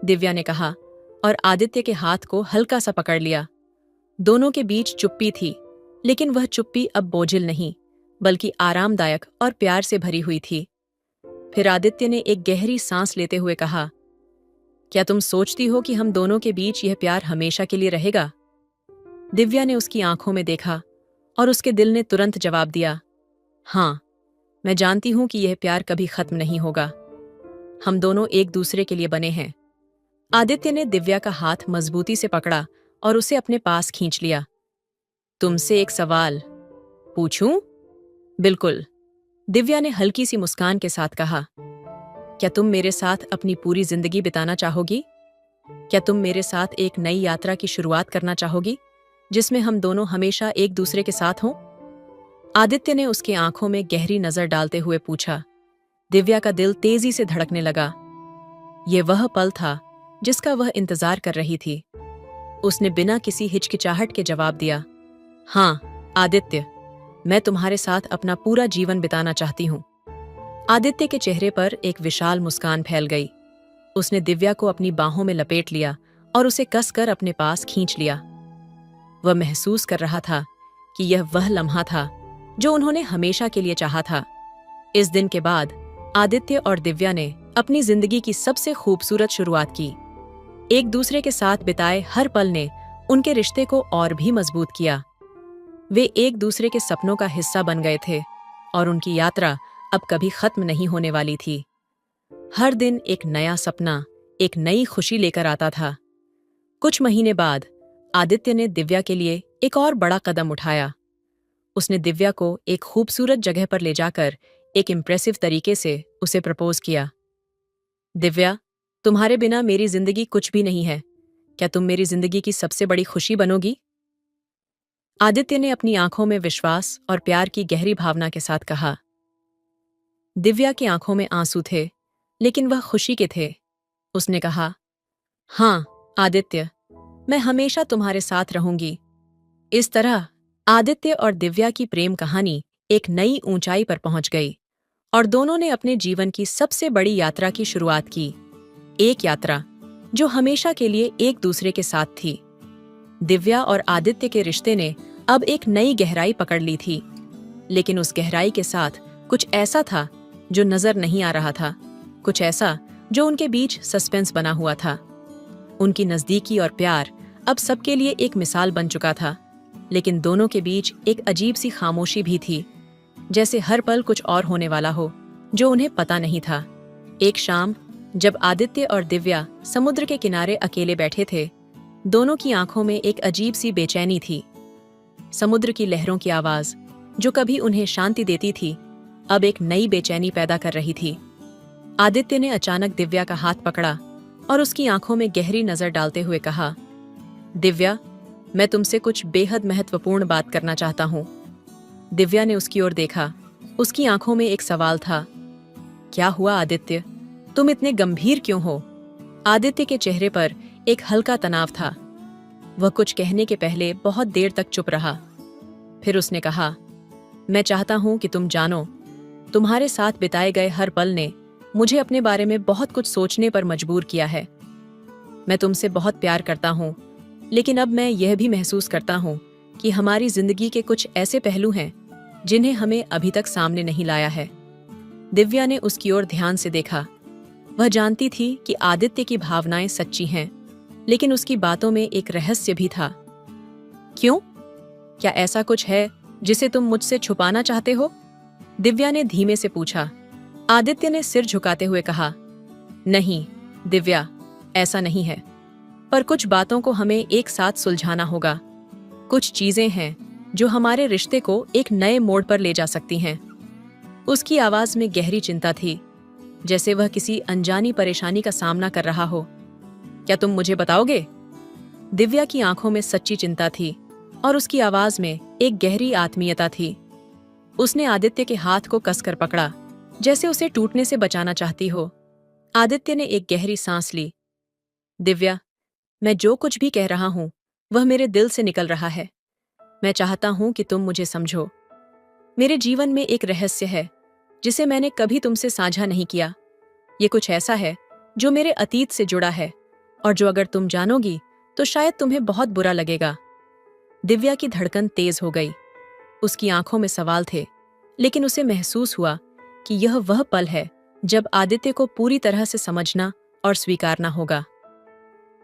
A: दिव्या ने कहा और आदित्य के हाथ को हल्का सा पकड़ लिया। दोनों के बीच चुप्पी थी, लेकिन वह चुप्पी अब बोझिल नहीं, बल्कि आरामदायक और प्यार से भरी हुई थी। फिर आदित्य ने एक गहरी सांस लेते हुए कहा, क्या तुम सोचती हो कि हम दोनों के बीच यह प्यार हमेशा के लिए रहेगा? दिव्या ने उसकी आंखों में देखा और उसके दिल ने तुरंत जवाब दिया, हाँ, मैं जानती हूं कि यह प्यार कभी खत्म नहीं होगा। हम दोनों एक दूसरे के लिए बने हैं। आदित्य ने दिव्या का हाथ मजबूती से पकड़ा और उसे अपने पास खींच लिया। तुमसे एक सवाल पूछूं? बिल्कुल, दिव्या ने हल्की सी मुस्कान के साथ कहा। क्या तुम मेरे साथ अपनी पूरी जिंदगी बिताना चाहोगी? क्या तुम मेरे साथ एक नई यात्रा की शुरुआत करना चाहोगी, जिसमें हम दोनों हमेशा एक दूसरे के साथ हों? आदित्य ने उसके आंखों में गहरी नजर डालते हुए पूछा। दिव्या का दिल तेजी से धड़कने लगा। यह वह पल था जिसका वह इंतजार कर रही थी। उसने बिना किसी हिचकिचाहट के जवाब दिया, हाँ आदित्य, मैं तुम्हारे साथ अपना पूरा जीवन बिताना चाहती हूँ। आदित्य के चेहरे पर एक विशाल मुस्कान फैल गई। उसने दिव्या को अपनी बाहों में लपेट लिया और उसे कसकर अपने पास खींच लिया। वह महसूस कर रहा था कि यह वह लम्हा था जो उन्होंने हमेशा के लिए चाहा था। इस दिन के बाद आदित्य और दिव्या ने अपनी जिंदगी की सबसे खूबसूरत शुरुआत की। एक दूसरे के साथ बिताए हर पल ने उनके रिश्ते को और भी मजबूत किया। वे एक दूसरे के सपनों का हिस्सा बन गए थे और उनकी यात्रा अब कभी खत्म नहीं होने वाली थी। हर दिन एक नया सपना, एक नई खुशी लेकर आता था। कुछ महीने बाद आदित्य ने दिव्या के लिए एक और बड़ा कदम उठाया। उसने दिव्या को एक खूबसूरत जगह पर ले जाकर एक इम्प्रेसिव तरीके से उसे प्रपोज किया। दिव्या, तुम्हारे बिना मेरी जिंदगी कुछ भी नहीं है। क्या तुम मेरी जिंदगी की सबसे बड़ी खुशी बनोगी? आदित्य ने अपनी आंखों में विश्वास और प्यार की गहरी भावना के साथ कहा। दिव्या की आंखों में आंसू थे, लेकिन वह खुशी के थे। उसने कहा, हाँ आदित्य, मैं हमेशा तुम्हारे साथ रहूंगी। इस तरह आदित्य और दिव्या की प्रेम कहानी एक नई ऊंचाई पर पहुंच गई और दोनों ने अपने जीवन की सबसे बड़ी यात्रा की शुरुआत की। एक यात्रा जो हमेशा के लिए एक दूसरे के साथ थी। दिव्या और आदित्य के रिश्ते ने अब एक नई गहराई पकड़ ली थी, लेकिन उस गहराई के साथ कुछ ऐसा था जो नजर नहीं आ रहा था, कुछ ऐसा जो उनके बीच सस्पेंस बना हुआ था। उनकी नजदीकी और प्यार अब सबके लिए एक मिसाल बन चुका था, लेकिन दोनों के बीच एक अजीब सी खामोशी भी थी, जैसे हर पल कुछ और होने वाला हो जो उन्हें पता नहीं था। एक शाम जब आदित्य और दिव्या समुद्र के किनारे अकेले बैठे थे, दोनों की आंखों में एक अजीब सी बेचैनी थी। समुद्र की लहरों की आवाज, जो कभी उन्हें शांति देती थी, अब एक नई बेचैनी पैदा कर रही थी। आदित्य ने अचानक दिव्या का हाथ पकड़ा और उसकी आंखों में गहरी नजर डालते हुए कहा, दिव्या, मैं तुमसे कुछ बेहद महत्वपूर्ण बात करना चाहता हूँ। दिव्या ने उसकी ओर देखा। उसकी आंखों में एक सवाल था। क्या हुआ आदित्य? तुम इतने गंभीर क्यों हो? आदित्य के चेहरे पर एक हल्का तनाव था। वह कुछ कहने के पहले बहुत देर तक चुप रहा। फिर उसने कहा, मैं चाहता हूं कि तुम जानो, तुम्हारे साथ बिताए गए हर पल ने मुझे अपने बारे में बहुत कुछ सोचने पर मजबूर किया है। मैं तुमसे बहुत प्यार करता हूं, लेकिन अब मैं यह भी महसूस करता हूं कि हमारी जिंदगी के कुछ ऐसे पहलू हैं जिन्हें हमें अभी तक सामने नहीं लाया है। दिव्या ने उसकी ओर ध्यान से देखा। वह जानती थी कि आदित्य की भावनाएं सच्ची हैं, लेकिन उसकी बातों में एक रहस्य भी था। क्यों? क्या ऐसा कुछ है जिसे तुम मुझसे छुपाना चाहते हो? दिव्या ने धीमे से पूछा। आदित्य ने सिर झुकाते हुए कहा, नहीं दिव्या, ऐसा नहीं है, पर कुछ बातों को हमें एक साथ सुलझाना होगा। कुछ चीजें हैं जो हमारे रिश्ते को एक नए मोड़ पर ले जा सकती हैं। उसकी आवाज में गहरी चिंता थी, जैसे वह किसी अनजानी परेशानी का सामना कर रहा हो। क्या तुम मुझे बताओगे? दिव्या की आंखों में सच्ची चिंता थी और उसकी आवाज में एक गहरी आत्मीयता थी। उसने आदित्य के हाथ को कसकर पकड़ा, जैसे उसे टूटने से बचाना चाहती हो। आदित्य ने एक गहरी सांस ली। दिव्या, मैं जो कुछ भी कह रहा हूं वह मेरे दिल से निकल रहा है। मैं चाहता हूं कि तुम मुझे समझो। मेरे जीवन में एक रहस्य है जिसे मैंने कभी तुमसे साझा नहीं किया। ये कुछ ऐसा है जो मेरे अतीत से जुड़ा है और जो अगर तुम जानोगी तो शायद तुम्हें बहुत बुरा लगेगा। दिव्या की धड़कन तेज हो गई। उसकी आंखों में सवाल थे, लेकिन उसे महसूस हुआ कि यह वह पल है जब आदित्य को पूरी तरह से समझना और स्वीकारना होगा।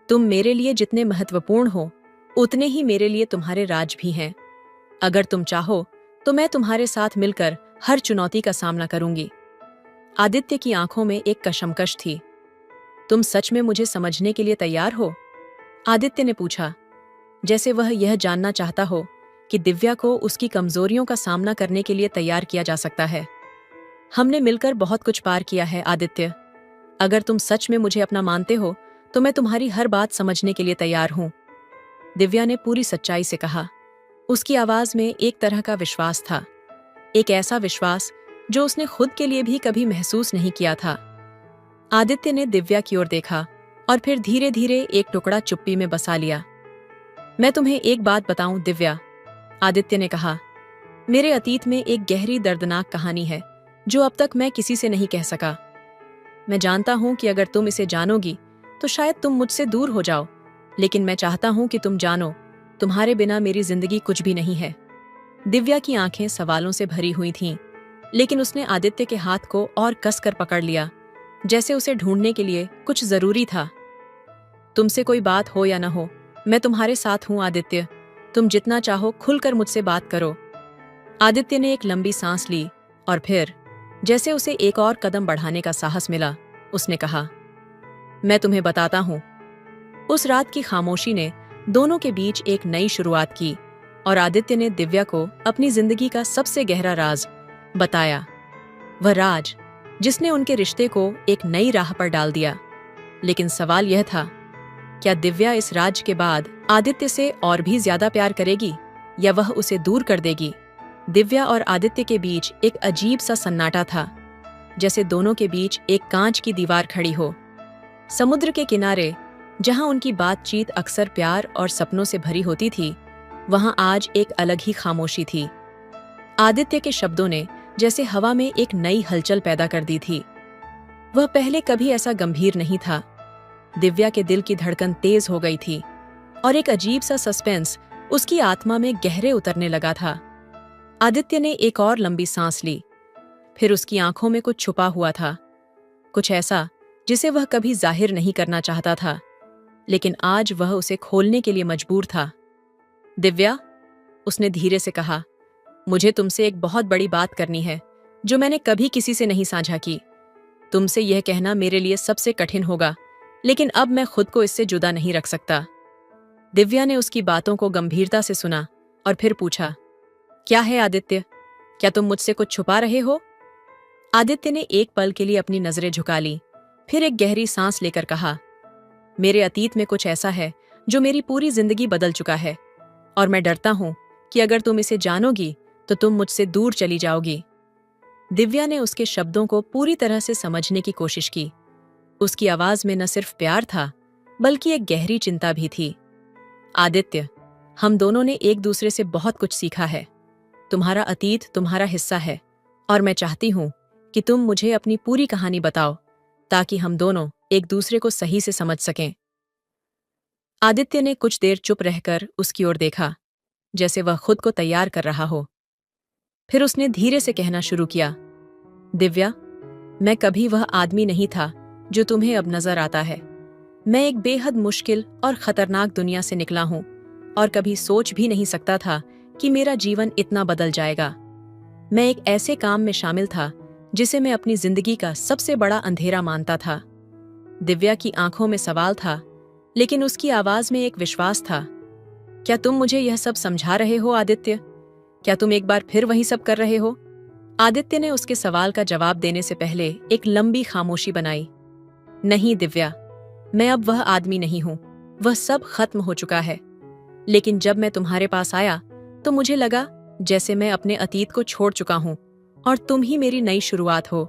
A: तुम मेरे लिए जितने महत्वपूर्ण हो, उतने ही मेरे लिए तुम्हारे राज भी हैं। अगर तुम चाहो तो मैं तुम्हारे साथ मिलकर हर चुनौती का सामना करूंगी। आदित्य की आंखों में एक कशमकश थी। तुम सच में मुझे समझने के लिए तैयार हो? आदित्य ने पूछा, जैसे वह यह जानना चाहता हो कि दिव्या को उसकी कमजोरियों का सामना करने के लिए तैयार किया जा सकता है। हमने मिलकर बहुत कुछ पार किया है आदित्य। अगर तुम सच में मुझे अपना मानते हो तो मैं तुम्हारी हर बात समझने के लिए तैयार हूं। दिव्या ने पूरी सच्चाई से कहा। उसकी आवाज में एक तरह का विश्वास था, एक ऐसा विश्वास जो उसने खुद के लिए भी कभी महसूस नहीं किया था। आदित्य ने दिव्या की ओर देखा और फिर धीरे धीरे एक टुकड़ा चुप्पी में बसा लिया। मैं तुम्हें एक बात बताऊं दिव्या, आदित्य ने कहा, मेरे अतीत में एक गहरी दर्दनाक कहानी है जो अब तक मैं किसी से नहीं कह सका। मैं जानता हूं कि अगर तुम इसे जानोगी तो शायद तुम मुझसे दूर हो जाओ, लेकिन मैं चाहता हूं कि तुम जानो, तुम्हारे बिना मेरी जिंदगी कुछ भी नहीं है। दिव्या की आंखें सवालों से भरी हुई थीं, लेकिन उसने आदित्य के हाथ को और कसकर पकड़ लिया, जैसे उसे ढूंढने के लिए कुछ जरूरी था। तुमसे कोई बात हो या न हो, मैं तुम्हारे साथ हूं आदित्य। तुम जितना चाहो खुलकर मुझसे बात करो। आदित्य ने एक लंबी सांस ली और फिर, जैसे उसे एक और कदम बढ़ाने का साहस मिला, उसने कहा, मैं तुम्हें बताता हूं। उस रात की खामोशी ने दोनों के बीच एक नई शुरुआत की और आदित्य ने दिव्या को अपनी जिंदगी का सबसे गहरा राज बताया। वह राज जिसने उनके रिश्ते को एक नई राह पर डाल दिया। लेकिन सवाल यह था, क्या दिव्या इस राज के बाद आदित्य से और भी ज्यादा प्यार करेगी या वह उसे दूर कर देगी? दिव्या और आदित्य के बीच एक अजीब सा सन्नाटा था, जैसे दोनों के बीच एक कांच की दीवार खड़ी हो। समुद्र के किनारे, जहां उनकी बातचीत अक्सर प्यार और सपनों से भरी होती थी, वहां आज एक अलग ही खामोशी थी। आदित्य के शब्दों ने जैसे हवा में एक नई हलचल पैदा कर दी थी। वह पहले कभी ऐसा गंभीर नहीं था। दिव्या के दिल की धड़कन तेज हो गई थी और एक अजीब सा सस्पेंस उसकी आत्मा में गहरे उतरने लगा था। आदित्य ने एक और लंबी सांस ली। फिर उसकी आंखों में कुछ छुपा हुआ था, कुछ ऐसा जिसे वह कभी जाहिर नहीं करना चाहता था, लेकिन आज वह उसे खोलने के लिए मजबूर था। दिव्या, उसने धीरे से कहा, मुझे तुमसे एक बहुत बड़ी बात करनी है जो मैंने कभी किसी से नहीं साझा की। तुमसे यह कहना मेरे लिए सबसे कठिन होगा, लेकिन अब मैं खुद को इससे जुदा नहीं रख सकता। दिव्या ने उसकी बातों को गंभीरता से सुना और फिर पूछा, क्या है आदित्य? क्या तुम मुझसे कुछ छुपा रहे हो? आदित्य ने एक पल के लिए अपनी नजरें झुका ली, फिर एक गहरी सांस लेकर कहा, मेरे अतीत में कुछ ऐसा है जो मेरी पूरी जिंदगी बदल चुका है, और मैं डरता हूं कि अगर तुम इसे जानोगी तो तुम मुझसे दूर चली जाओगी। दिव्या ने उसके शब्दों को पूरी तरह से समझने की कोशिश की। उसकी आवाज में न सिर्फ प्यार था, बल्कि एक गहरी चिंता भी थी। आदित्य, हम दोनों ने एक दूसरे से बहुत कुछ सीखा है। तुम्हारा अतीत तुम्हारा हिस्सा है, और मैं चाहती हूं कि तुम मुझे अपनी पूरी कहानी बताओ, ताकि हम दोनों एक दूसरे को सही से समझ सकें। आदित्य ने कुछ देर चुप रहकर उसकी ओर देखा, जैसे वह खुद को तैयार कर रहा हो। फिर उसने धीरे से कहना शुरू किया, दिव्या, मैं कभी वह आदमी नहीं था जो तुम्हें अब नजर आता है। मैं एक बेहद मुश्किल और खतरनाक दुनिया से निकला हूं, और कभी सोच भी नहीं सकता था कि मेरा जीवन इतना बदल जाएगा। मैं एक ऐसे काम में शामिल था जिसे मैं अपनी जिंदगी का सबसे बड़ा अंधेरा मानता था। दिव्या की आंखों में सवाल था, लेकिन उसकी आवाज में एक विश्वास था। क्या तुम मुझे यह सब समझा रहे हो आदित्य? क्या तुम एक बार फिर वही सब कर रहे हो? आदित्य ने उसके सवाल का जवाब देने से पहले एक लंबी खामोशी बनाई। नहीं दिव्या, मैं अब वह आदमी नहीं हूं। वह सब खत्म हो चुका है। लेकिन जब मैं तुम्हारे पास आया तो मुझे लगा जैसे मैं अपने अतीत को छोड़ चुका हूं और तुम ही मेरी नई शुरुआत हो।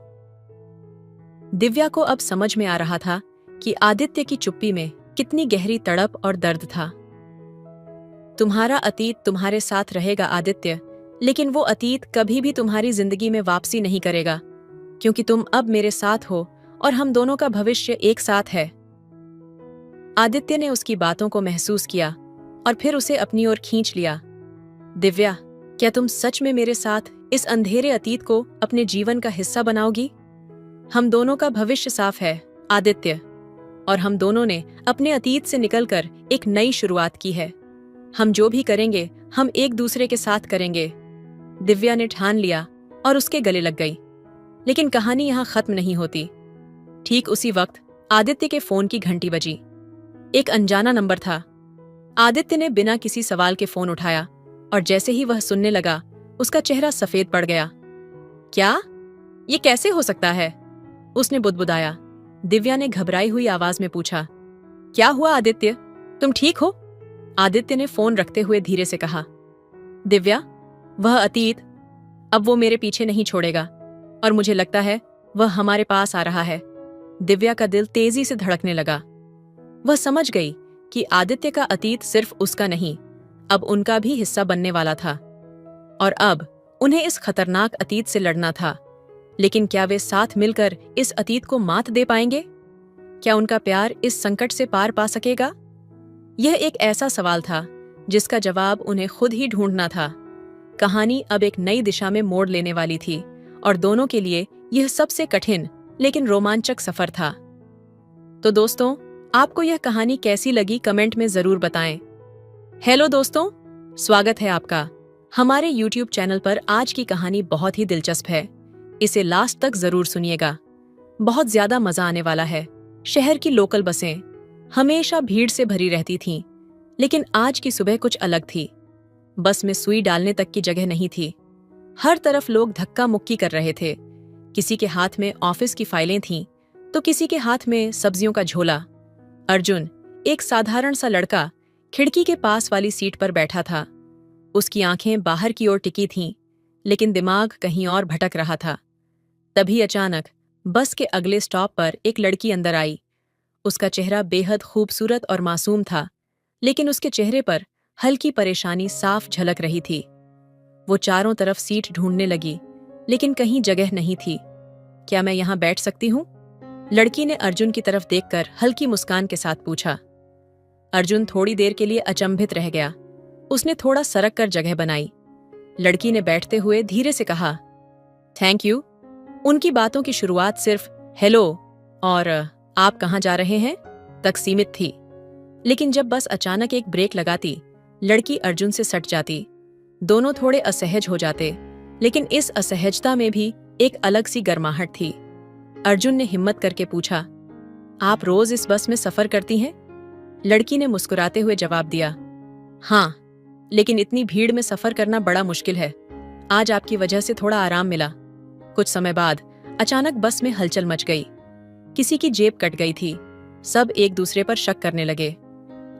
A: दिव्या को अब समझ में आ रहा था कि आदित्य की चुप्पी में कितनी गहरी तड़प और दर्द था। तुम्हारा अतीत तुम्हारे साथ रहेगा आदित्य, लेकिन वो अतीत कभी भी तुम्हारी जिंदगी में वापसी नहीं करेगा, क्योंकि तुम अब मेरे साथ हो और हम दोनों का भविष्य एक साथ है। आदित्य ने उसकी बातों को महसूस किया और फिर उसे अपनी ओर खींच लिया। दिव्या, क्या तुम सच में मेरे साथ इस अंधेरे अतीत को अपने जीवन का हिस्सा बनाओगी? हम दोनों का भविष्य साफ है आदित्य, और हम दोनों ने अपने अतीत से निकलकर एक नई शुरुआत की है। हम जो भी करेंगे हम एक दूसरे के साथ करेंगे। दिव्या ने ठान लिया और उसके गले लग गई। लेकिन कहानी यहाँ खत्म नहीं होती। ठीक उसी वक्त आदित्य के फोन की घंटी बजी। एक अनजाना नंबर था। आदित्य ने बिना किसी सवाल के फोन उठाया और जैसे ही वह सुनने लगा उसका चेहरा सफेद पड़ गया। क्या? ये कैसे हो सकता है? उसने बुदबुदाया। दिव्या ने घबराई हुई आवाज में पूछा, क्या हुआ आदित्य? तुम ठीक हो? आदित्य ने फोन रखते हुए धीरे से कहा, दिव्या, वह अतीत अब वो मेरे पीछे नहीं छोड़ेगा, और मुझे लगता है वह हमारे पास आ रहा है। दिव्या का दिल तेजी से धड़कने लगा। वह समझ गई कि आदित्य का अतीत सिर्फ उसका नहीं, अब उनका भी हिस्सा बनने वाला था, और अब उन्हें इस खतरनाक अतीत से लड़ना था। लेकिन क्या वे साथ मिलकर इस अतीत को मात दे पाएंगे? क्या उनका प्यार इस संकट से पार पा सकेगा? यह एक ऐसा सवाल था जिसका जवाब उन्हें खुद ही ढूंढना था। कहानी अब एक नई दिशा में मोड़ लेने वाली थी, और दोनों के लिए यह सबसे कठिन लेकिन रोमांचक सफर था। तो दोस्तों, आपको यह कहानी कैसी लगी कमेंट में जरूर बताएं। हेलो दोस्तों, स्वागत है आपका हमारे YouTube चैनल पर। आज की कहानी बहुत ही दिलचस्प है, इसे लास्ट तक जरूर सुनिएगा। बहुत ज्यादा मजा आने वाला है। शहर की लोकल बसें हमेशा भीड़ से भरी रहती थीं, लेकिन आज की सुबह कुछ अलग थी। बस में सुई डालने तक की जगह नहीं थी। हर तरफ लोग धक्का मुक्की कर रहे थे, किसी के हाथ में ऑफिस की फाइलें थीं, तो किसी के हाथ में सब्जियों का झोला। अर्जुन, एक साधारण सा लड़का, खिड़की के पास वाली सीट पर बैठा था। उसकी आंखें बाहर की ओर टिकी थीं, लेकिन दिमाग कहीं और भटक रहा था। तभी अचानक बस के अगले स्टॉप पर एक लड़की अंदर आई। उसका चेहरा बेहद खूबसूरत और मासूम था, लेकिन उसके चेहरे पर हल्की परेशानी साफ झलक रही थी। वो चारों तरफ सीट ढूंढने लगी, लेकिन कहीं जगह नहीं थी। क्या मैं यहाँ बैठ सकती हूँ? लड़की ने अर्जुन की तरफ देखकर हल्की मुस्कान के साथ पूछा। अर्जुन थोड़ी देर के लिए अचंभित रह गया। उसने थोड़ा सरक कर जगह बनाई। लड़की ने बैठते हुए धीरे से कहा, थैंक यू। उनकी बातों की शुरुआत सिर्फ हेलो और आप कहाँ जा रहे हैं तक सीमित थी, लेकिन जब बस अचानक एक ब्रेक लगाती, लड़की अर्जुन से सट जाती। दोनों थोड़े असहज हो जाते, लेकिन इस असहजता में भी एक अलग सी गर्माहट थी। अर्जुन ने हिम्मत करके पूछा, आप रोज इस बस में सफर करती हैं? लड़की ने मुस्कुराते हुए जवाब दिया, हाँ, लेकिन इतनी भीड़ में सफर करना बड़ा मुश्किल है। आज आपकी वजह से थोड़ा आराम मिला। कुछ समय बाद अचानक बस में हलचल मच गई। किसी की जेब कट गई थी। सब एक दूसरे पर शक करने लगे।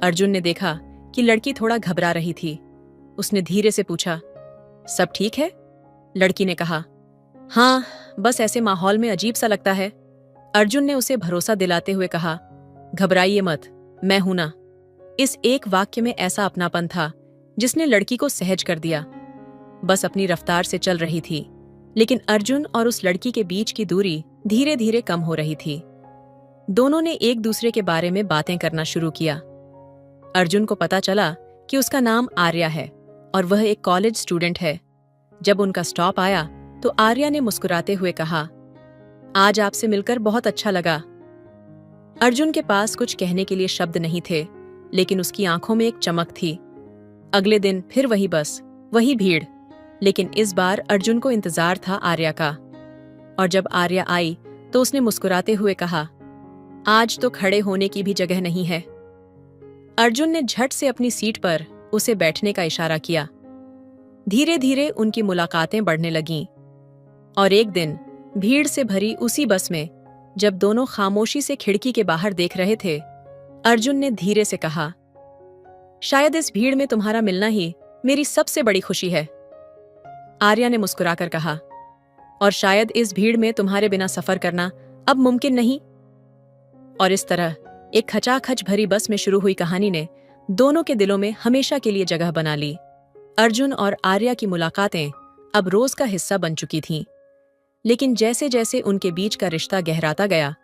A: अर्जुन ने देखा कि लड़की थोड़ा घबरा रही थी। उसने धीरे से पूछा, सब ठीक है? लड़की ने कहा, हाँ, बस ऐसे माहौल में अजीब सा लगता है। अर्जुन ने उसे भरोसा दिलाते हुए कहा, घबराइए मत, मैं हूं ना। इस एक वाक्य में ऐसा अपनापन था जिसने लड़की को सहज कर दिया। बस अपनी रफ्तार से चल रही थी, लेकिन अर्जुन और उस लड़की के बीच की दूरी धीरे धीरे कम हो रही थी। दोनों ने एक दूसरे के बारे में बातें करना शुरू किया। अर्जुन को पता चला कि उसका नाम आर्या है और वह एक कॉलेज स्टूडेंट है। जब उनका स्टॉप आया तो आर्या ने मुस्कुराते हुए कहा, आज आपसे मिलकर बहुत अच्छा लगा। अर्जुन के पास कुछ कहने के लिए शब्द नहीं थे, लेकिन उसकी आंखों में एक चमक थी। अगले दिन फिर वही बस, वही भीड़, लेकिन इस बार अर्जुन को इंतजार था आर्या का। और जब आर्या आई तो उसने मुस्कुराते हुए कहा, आज तो खड़े होने की भी जगह नहीं है। अर्जुन ने झट से अपनी सीट पर उसे बैठने का इशारा किया। धीरे धीरे उनकी मुलाकातें बढ़ने लगीं और एक दिन भीड़ से भरी उसी बस में जब दोनों खामोशी से खिड़की के बाहर देख रहे थे, अर्जुन ने धीरे से कहा, शायद इस भीड़ में तुम्हारा मिलना ही मेरी सबसे बड़ी खुशी है। आर्या ने मुस्कुराकर कहा, और शायद इस भीड़ में तुम्हारे बिना सफर करना अब मुमकिन नहीं। और इस तरह एक खचाखच भरी बस में शुरू हुई कहानी ने दोनों के दिलों में हमेशा के लिए जगह बना ली। अर्जुन और आर्या की मुलाकातें अब रोज का हिस्सा बन चुकी थीं, लेकिन जैसे जैसे उनके बीच का रिश्ता गहराता गया,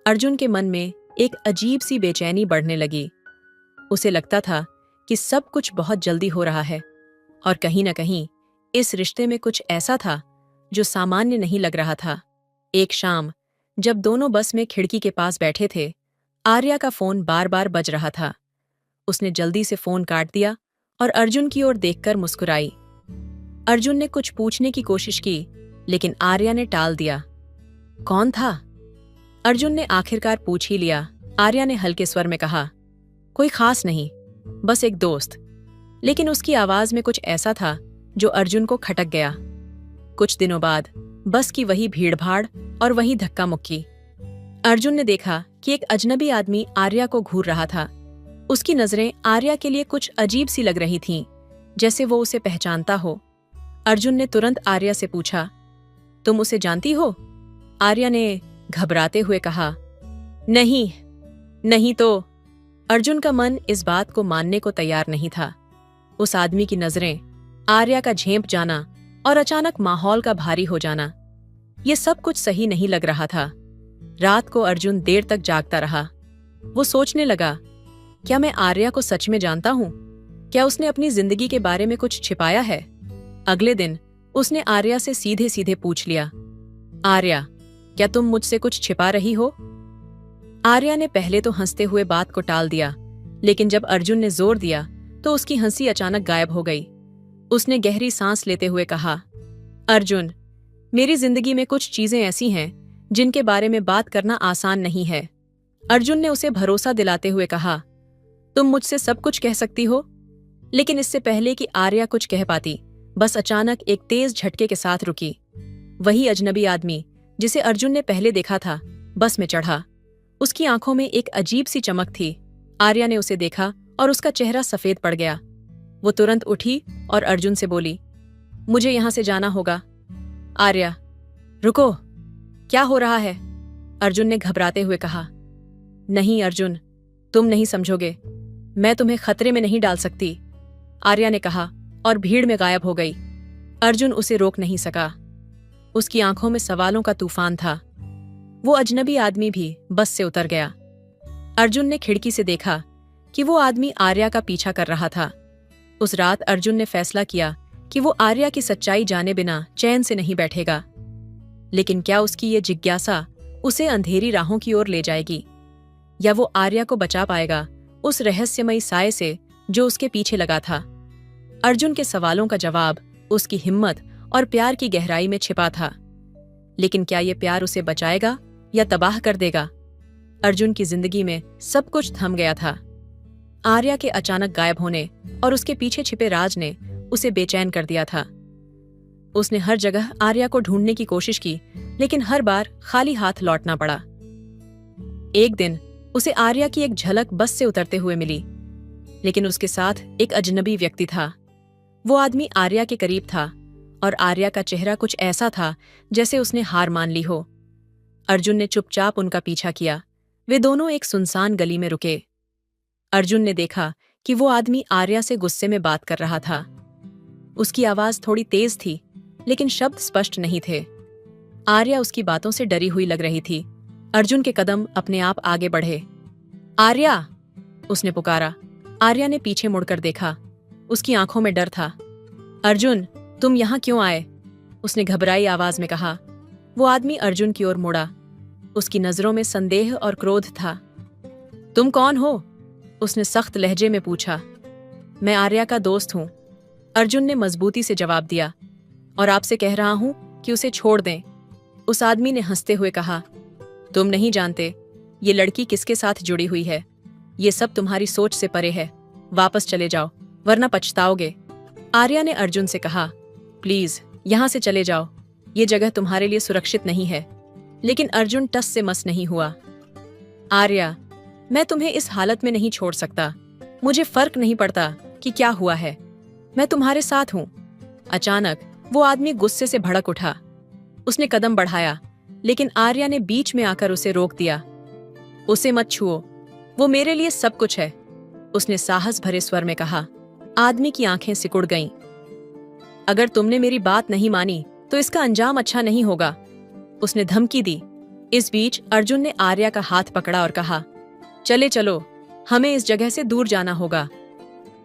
A: अर्जुन के मन में एक अजीब सी बेचैनी बढ़ने लगी। उसे लगता था कि सब कुछ बहुत जल्दी हो रहा है और कहीं न कहीं इस रिश्ते में कुछ ऐसा था जो सामान्य नहीं लग रहा था। एक शाम जब दोनों बस में खिड़की के पास बैठे थे, आर्या का फोन बार बार बज रहा था। उसने जल्दी से फोन काट दिया और अर्जुन की ओर देखकर मुस्कुराई। अर्जुन ने कुछ पूछने की कोशिश की, लेकिन आर्या ने टाल दिया। कौन था? अर्जुन ने आखिरकार पूछ ही लिया। आर्या ने हल्के स्वर में कहा, कोई खास नहीं, बस एक दोस्त। लेकिन उसकी आवाज में कुछ ऐसा था जो अर्जुन को खटक गया। कुछ दिनों बाद बस की वही भीड़भाड़ और वही धक्का मुक्की। अर्जुन ने देखा कि एक अजनबी आदमी आर्या को घूर रहा था। उसकी नजरें आर्या के लिए कुछ अजीब सी लग रही थीं, जैसे वो उसे पहचानता हो। अर्जुन ने तुरंत आर्या से पूछा, तुम उसे जानती हो? आर्या ने घबराते हुए कहा, नहीं, नहीं तो। अर्जुन का मन इस बात को मानने को तैयार नहीं था। उस आदमी की नजरें, आर्या का झेंप जाना और अचानक माहौल का भारी हो जाना, ये सब कुछ सही नहीं लग रहा था। रात को अर्जुन देर तक जागता रहा। वो सोचने लगा, क्या मैं आर्या को सच में जानता हूं? क्या उसने अपनी जिंदगी के बारे में कुछ छिपाया है? अगले दिन उसने आर्या से सीधे सीधे पूछ लिया, आर्या, क्या तुम मुझसे कुछ छिपा रही हो? आर्या ने पहले तो हंसते हुए बात को टाल दिया, लेकिन जब अर्जुन ने जोर दिया तो उसकी हंसी अचानक गायब हो गई। उसने गहरी सांस लेते हुए कहा, अर्जुन, मेरी जिंदगी में कुछ चीजें ऐसी हैं जिनके बारे में बात करना आसान नहीं है। अर्जुन ने उसे भरोसा दिलाते हुए कहा, तुम मुझसे सब कुछ कह सकती हो। लेकिन इससे पहले कि आर्या कुछ कह पाती, बस अचानक एक तेज झटके के साथ रुकी। वही अजनबी आदमी जिसे अर्जुन ने पहले देखा था, बस में चढ़ा। उसकी आंखों में एक अजीब सी चमक थी। आर्या ने उसे देखा और उसका चेहरा सफेद पड़ गया। वो तुरंत उठी और अर्जुन से बोली, मुझे यहां से जाना होगा। आर्या, रुको, क्या हो रहा है? अर्जुन ने घबराते हुए कहा। नहीं अर्जुन, तुम नहीं समझोगे, मैं तुम्हें खतरे में नहीं डाल सकती, आर्या ने कहा और भीड़ में गायब हो गई। अर्जुन उसे रोक नहीं सका। उसकी आंखों में सवालों का तूफान था। वो अजनबी आदमी भी बस से उतर गया। अर्जुन ने खिड़की से देखा कि वो आदमी आर्या का पीछा कर रहा था। उस रात अर्जुन ने फैसला किया कि वो आर्या की सच्चाई जाने बिना चैन से नहीं बैठेगा। लेकिन क्या उसकी ये जिज्ञासा उसे अंधेरी राहों की ओर ले जाएगी, या वो आर्या को बचा पाएगा उस रहस्यमयी साए से जो उसके पीछे लगा था? अर्जुन के सवालों का जवाब उसकी हिम्मत और प्यार की गहराई में छिपा था। लेकिन क्या ये प्यार उसे बचाएगा या तबाह कर देगा? अर्जुन की जिंदगी में सब कुछ थम गया था। आर्या के अचानक गायब होने और उसके पीछे छिपे राज ने उसे बेचैन कर दिया था। उसने हर जगह आर्या को ढूंढने की कोशिश की, लेकिन हर बार खाली हाथ लौटना पड़ा। एक दिन उसे आर्या की एक झलक बस से उतरते हुए मिली, लेकिन उसके साथ एक अजनबी व्यक्ति था। वो आदमी आर्या के करीब था और आर्या का चेहरा कुछ ऐसा था जैसे उसने हार मान ली हो। अर्जुन ने चुपचाप उनका पीछा किया। वे दोनों एक सुनसान गली में रुके। अर्जुन ने देखा कि वो आदमी आर्या से गुस्से में बात कर रहा था। उसकी आवाज थोड़ी तेज थी, लेकिन शब्द स्पष्ट नहीं थे। आर्या उसकी बातों से डरी हुई लग रही थी। अर्जुन के कदम अपने आप आगे बढ़े। आर्या, उसने पुकारा। आर्या ने पीछे मुड़कर देखा। उसकी आंखों में डर था। अर्जुन, तुम यहां क्यों आए? उसने घबराई आवाज में कहा। वो आदमी अर्जुन की ओर मुड़ा। उसकी नजरों में संदेह और क्रोध था। तुम कौन हो? उसने सख्त लहजे में पूछा। मैं आर्या का दोस्त हूं, अर्जुन ने मजबूती से जवाब दिया, और आपसे कह रहा हूं कि उसे छोड़ दें। उस आदमी ने हंसते हुए कहा, तुम नहीं जानते ये लड़की किसके साथ जुड़ी हुई है। ये सब तुम्हारी सोच से परे है। वापस चले जाओ, वरना पछताओगे। आर्या ने अर्जुन से कहा, प्लीज यहां से चले जाओ, ये जगह तुम्हारे लिए सुरक्षित नहीं है। लेकिन अर्जुन टस से मस नहीं हुआ। आर्या, मैं तुम्हें इस हालत में नहीं छोड़ सकता। मुझे फर्क नहीं पड़ता कि क्या हुआ है, मैं तुम्हारे साथ हूं। अचानक वो आदमी गुस्से से भड़क उठा। उसने कदम बढ़ाया, लेकिन आर्या ने बीच में आकर उसे रोक दिया। उसे मत छुओ, वो मेरे लिए सब कुछ है, उसने साहस भरे स्वर में कहा। आदमी की आंखें सिकुड़ गईं। अगर तुमने मेरी बात नहीं मानी तो इसका अंजाम अच्छा नहीं होगा, उसने धमकी दी। इस बीच अर्जुन ने आर्या का हाथ पकड़ा और कहा, चले चलो, हमें इस जगह से दूर जाना होगा।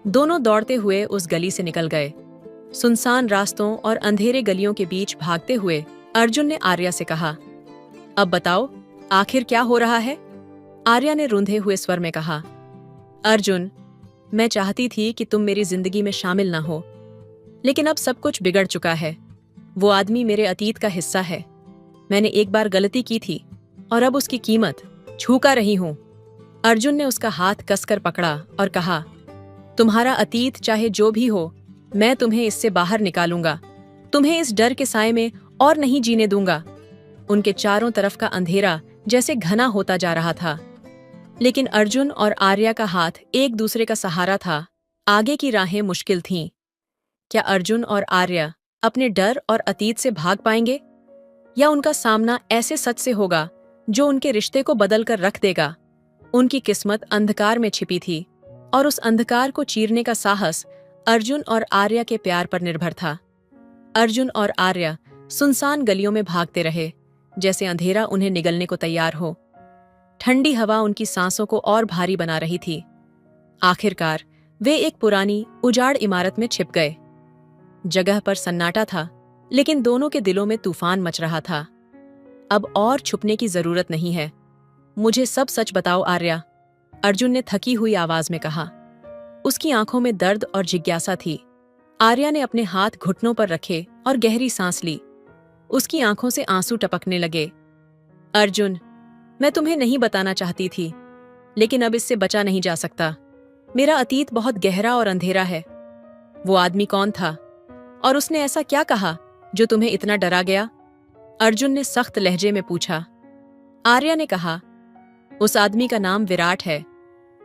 A: दोनों दौड़ते हुए उस गली से निकल गए। सुनसान रास्तों और अंधेरे गलियों के बीच भागते हुए अर्जुन ने आर्या से कहा, अब बताओ आखिर क्या हो रहा है? आर्या ने रूंधे हुए स्वर में कहा, अर्जुन, मैं चाहती थी कि तुम मेरी जिंदगी में शामिल ना हो, लेकिन अब सब कुछ बिगड़ चुका है। वो आदमी मेरे अतीत का हिस्सा है। मैंने एक बार गलती की थी और अब उसकी कीमत चुका रही हूं। अर्जुन ने उसका हाथ कसकर पकड़ा और कहा, तुम्हारा अतीत चाहे जो भी हो, मैं तुम्हें इससे बाहर निकालूंगा। तुम्हें इस डर के साए में और नहीं जीने दूंगा। उनके चारों तरफ का अंधेरा जैसे घना होता जा रहा था, लेकिन अर्जुन और आर्या का हाथ एक दूसरे का सहारा था। आगे की राहें मुश्किल थीं। क्या अर्जुन और आर्या अपने डर और अतीत से भाग पाएंगे, या उनका सामना ऐसे सच से होगा जो उनके रिश्ते को बदल कर रख देगा? उनकी किस्मत अंधकार में छिपी थी, और उस अंधकार को चीरने का साहस अर्जुन और आर्या के प्यार पर निर्भर था। अर्जुन और आर्या सुनसान गलियों में भागते रहे, जैसे अंधेरा उन्हें निगलने को तैयार हो। ठंडी हवा उनकी सांसों को और भारी बना रही थी। आखिरकार वे एक पुरानी उजाड़ इमारत में छिप गए। जगह पर सन्नाटा था, लेकिन दोनों के दिलों में तूफान मच रहा था। अब और छुपने की जरूरत नहीं है, मुझे सब सच बताओ आर्या, अर्जुन ने थकी हुई आवाज में कहा। उसकी आंखों में दर्द और जिज्ञासा थी। आर्या ने अपने हाथ घुटनों पर रखे और गहरी सांस ली। उसकी आंखों से आंसू टपकने लगे। अर्जुन, मैं तुम्हें नहीं बताना चाहती थी, लेकिन अब इससे बचा नहीं जा सकता। मेरा अतीत बहुत गहरा और अंधेरा है। वो आदमी कौन था, और उसने ऐसा क्या कहा जो तुम्हें इतना डरा गया? अर्जुन ने सख्त लहजे में पूछा। आर्या ने कहा, उस आदमी का नाम विराट है।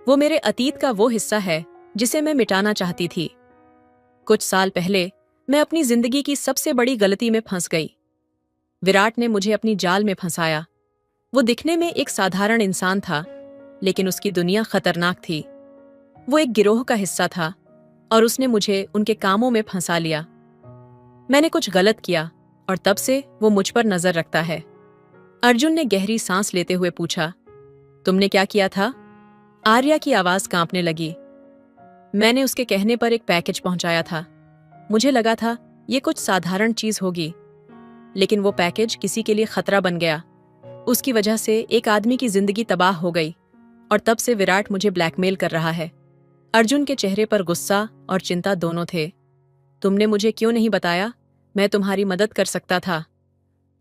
A: वो मेरे अतीत का वो हिस्सा है जिसे मैं मिटाना चाहती थी। कुछ साल पहले मैं अपनी जिंदगी की सबसे बड़ी गलती में फंस गई। विराट ने मुझे अपनी जाल में फंसाया। वो दिखने में एक साधारण इंसान था, लेकिन उसकी दुनिया खतरनाक थी। वो एक गिरोह का हिस्सा था और उसने मुझे उनके कामों में फंसा लिया। मैंने कुछ गलत किया और तब से वो मुझ पर नजर रखता है। अर्जुन ने गहरी सांस लेते हुए पूछा, तुमने क्या किया था? आर्या की आवाज कांपने लगी। मैंने उसके कहने पर एक पैकेज पहुंचाया था। मुझे लगा था ये कुछ साधारण चीज होगी, लेकिन वो पैकेज किसी के लिए खतरा बन गया। उसकी वजह से एक आदमी की जिंदगी तबाह हो गई और तब से विराट मुझे ब्लैकमेल कर रहा है। अर्जुन के चेहरे पर गुस्सा और चिंता दोनों थे। तुमने मुझे क्यों नहीं बताया? मैं तुम्हारी मदद कर सकता था।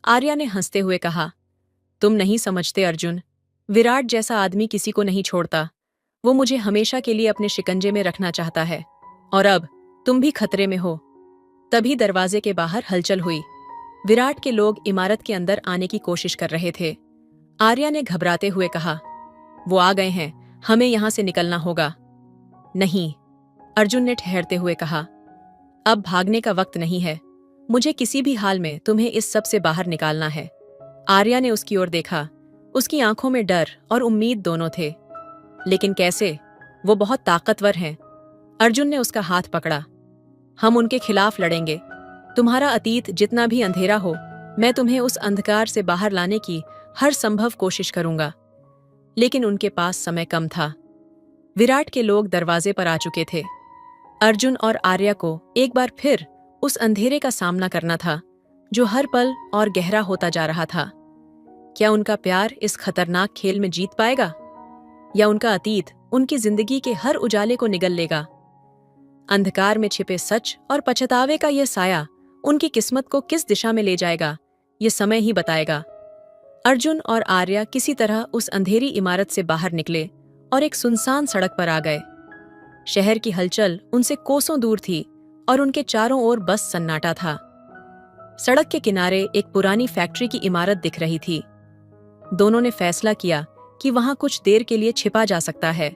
A: आर्या ने हंसते हुए कहा, तुम नहीं समझते अर्जुन। विराट जैसा आदमी किसी को नहीं छोड़ता। वो मुझे हमेशा के लिए अपने शिकंजे में रखना चाहता है और अब तुम भी खतरे में हो। तभी दरवाजे के बाहर हलचल हुई। विराट के लोग इमारत के अंदर आने की कोशिश कर रहे थे। आर्या ने घबराते हुए कहा, वो आ गए हैं, हमें यहां से निकलना होगा। नहीं, अर्जुन ने ठहरते हुए कहा, अब भागने का वक्त नहीं है। मुझे किसी भी हाल में तुम्हें इस सब से बाहर निकालना है। आर्या ने उसकी ओर देखा। उसकी आंखों में डर और उम्मीद दोनों थे। लेकिन कैसे? वो बहुत ताकतवर हैं। अर्जुन ने उसका हाथ पकड़ा। हम उनके खिलाफ लड़ेंगे। तुम्हारा अतीत जितना भी अंधेरा हो, मैं तुम्हें उस अंधकार से बाहर लाने की हर संभव कोशिश करूंगा। लेकिन उनके पास समय कम था। विराट के लोग दरवाजे पर आ चुके थे। अर्जुन और आर्या को एक बार फिर उस अंधेरे का सामना करना था जो हर पल और गहरा होता जा रहा था। क्या उनका प्यार इस खतरनाक खेल में जीत पाएगा, या उनका अतीत उनकी जिंदगी के हर उजाले को निगल लेगा? अंधकार में छिपे सच और पछतावे का यह साया उनकी किस्मत को किस दिशा में ले जाएगा, ये समय ही बताएगा। अर्जुन और आर्या किसी तरह उस अंधेरी इमारत से बाहर निकले और एक सुनसान सड़क पर आ गए। शहर की हलचल उनसे कोसों दूर थी और उनके चारों ओर बस सन्नाटा था। सड़क के किनारे एक पुरानी फैक्ट्री की इमारत दिख रही थी। दोनों ने फैसला किया कि वहां कुछ देर के लिए छिपा जा सकता है।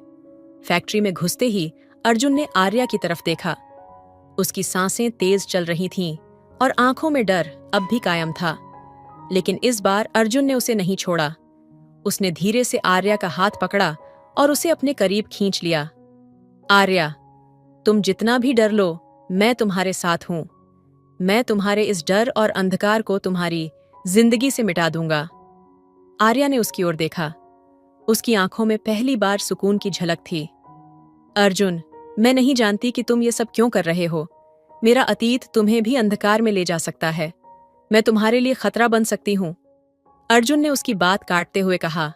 A: फैक्ट्री में घुसते ही अर्जुन ने आर्या की तरफ देखा। उसकी सांसें तेज चल रही थीं और आंखों में डर अब भी कायम था। लेकिन इस बार अर्जुन ने उसे नहीं छोड़ा। उसने धीरे से आर्या का हाथ पकड़ा और उसे अपने करीब खींच लिया। आर्या, तुम जितना भी डर लो, मैं तुम्हारे साथ हूं। मैं तुम्हारे इस डर और अंधकार को तुम्हारी जिंदगी से मिटा दूंगा। आर्या ने उसकी ओर देखा। उसकी आंखों में पहली बार सुकून की झलक थी। अर्जुन, मैं नहीं जानती कि तुम ये सब क्यों कर रहे हो। मेरा अतीत तुम्हें भी अंधकार में ले जा सकता है। मैं तुम्हारे लिए खतरा बन सकती हूं। अर्जुन ने उसकी बात काटते हुए कहा,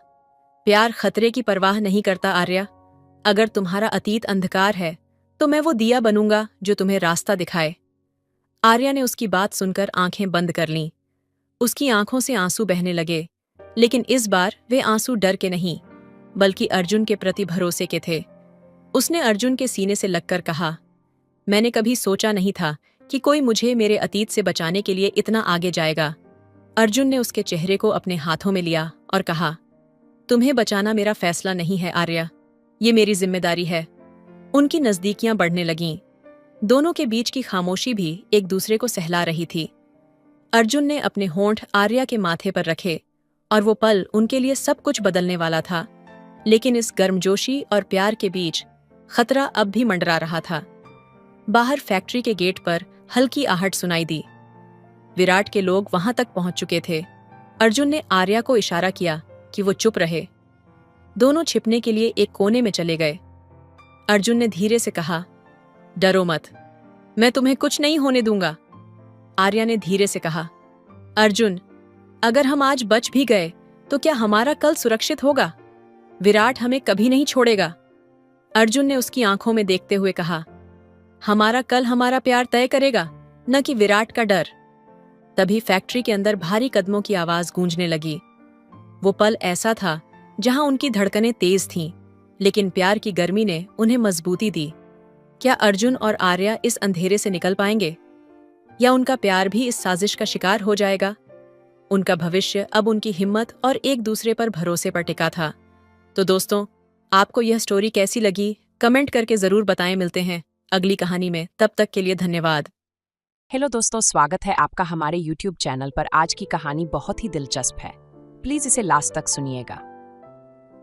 A: प्यार खतरे की परवाह नहीं करता आर्या। अगर तुम्हारा अतीत अंधकार है तो मैं वो दिया बनूंगा जो तुम्हें रास्ता दिखाए। आर्या ने उसकी बात सुनकर आंखें बंद कर लीं। उसकी आंखों से आंसू बहने लगे, लेकिन इस बार वे आंसू डर के नहीं, बल्कि अर्जुन के प्रति भरोसे के थे। उसने अर्जुन के सीने से लगकर कहा, मैंने कभी सोचा नहीं था कि कोई मुझे मेरे अतीत से बचाने के लिए इतना आगे जाएगा। अर्जुन ने उसके चेहरे को अपने हाथों में लिया और कहा, तुम्हें बचाना मेरा फैसला नहीं है आर्या, ये मेरी जिम्मेदारी है। उनकी नजदीकियां बढ़ने लगीं। दोनों के बीच की खामोशी भी एक दूसरे को सहला रही थी। अर्जुन ने अपने होंठ आर्या के माथे पर रखे और वो पल उनके लिए सब कुछ बदलने वाला था। लेकिन इस गर्मजोशी और प्यार के बीच खतरा अब भी मंडरा रहा था। बाहर फैक्ट्री के गेट पर हल्की आहट सुनाई दी। विराट के लोग वहां तक पहुंच चुके थे। अर्जुन ने आर्या को इशारा किया कि वो चुप रहे। दोनों छिपने के लिए एक कोने में चले गए। अर्जुन ने धीरे से कहा, डरो मत, मैं तुम्हें कुछ नहीं होने दूंगा। आर्या ने धीरे से कहा, अर्जुन, अगर हम आज बच भी गए तो क्या हमारा कल सुरक्षित होगा? विराट हमें कभी नहीं छोड़ेगा। अर्जुन ने उसकी आंखों में देखते हुए कहा, हमारा कल हमारा प्यार तय करेगा, न कि विराट का डर। तभी फैक्ट्री के अंदर भारी कदमों की आवाज गूंजने लगी। वो पल ऐसा था जहां उनकी धड़कनें तेज थीं, लेकिन प्यार की गर्मी ने उन्हें मजबूती दी। क्या अर्जुन और आर्या इस अंधेरे से निकल पाएंगे, या उनका प्यार भी इस साजिश का शिकार हो जाएगा? उनका भविष्य अब उनकी हिम्मत और एक दूसरे पर भरोसे पर टिका था। तो दोस्तों, आपको यह स्टोरी कैसी लगी? कमेंट करके ज़रूर बताएं। मिलते हैं अगली कहानी में, तब तक के लिए धन्यवाद।
B: हेलो दोस्तों, स्वागत है आपका हमारे YouTube चैनल पर। आज की कहानी बहुत ही दिलचस्प है, प्लीज इसे लास्ट तक सुनिएगा।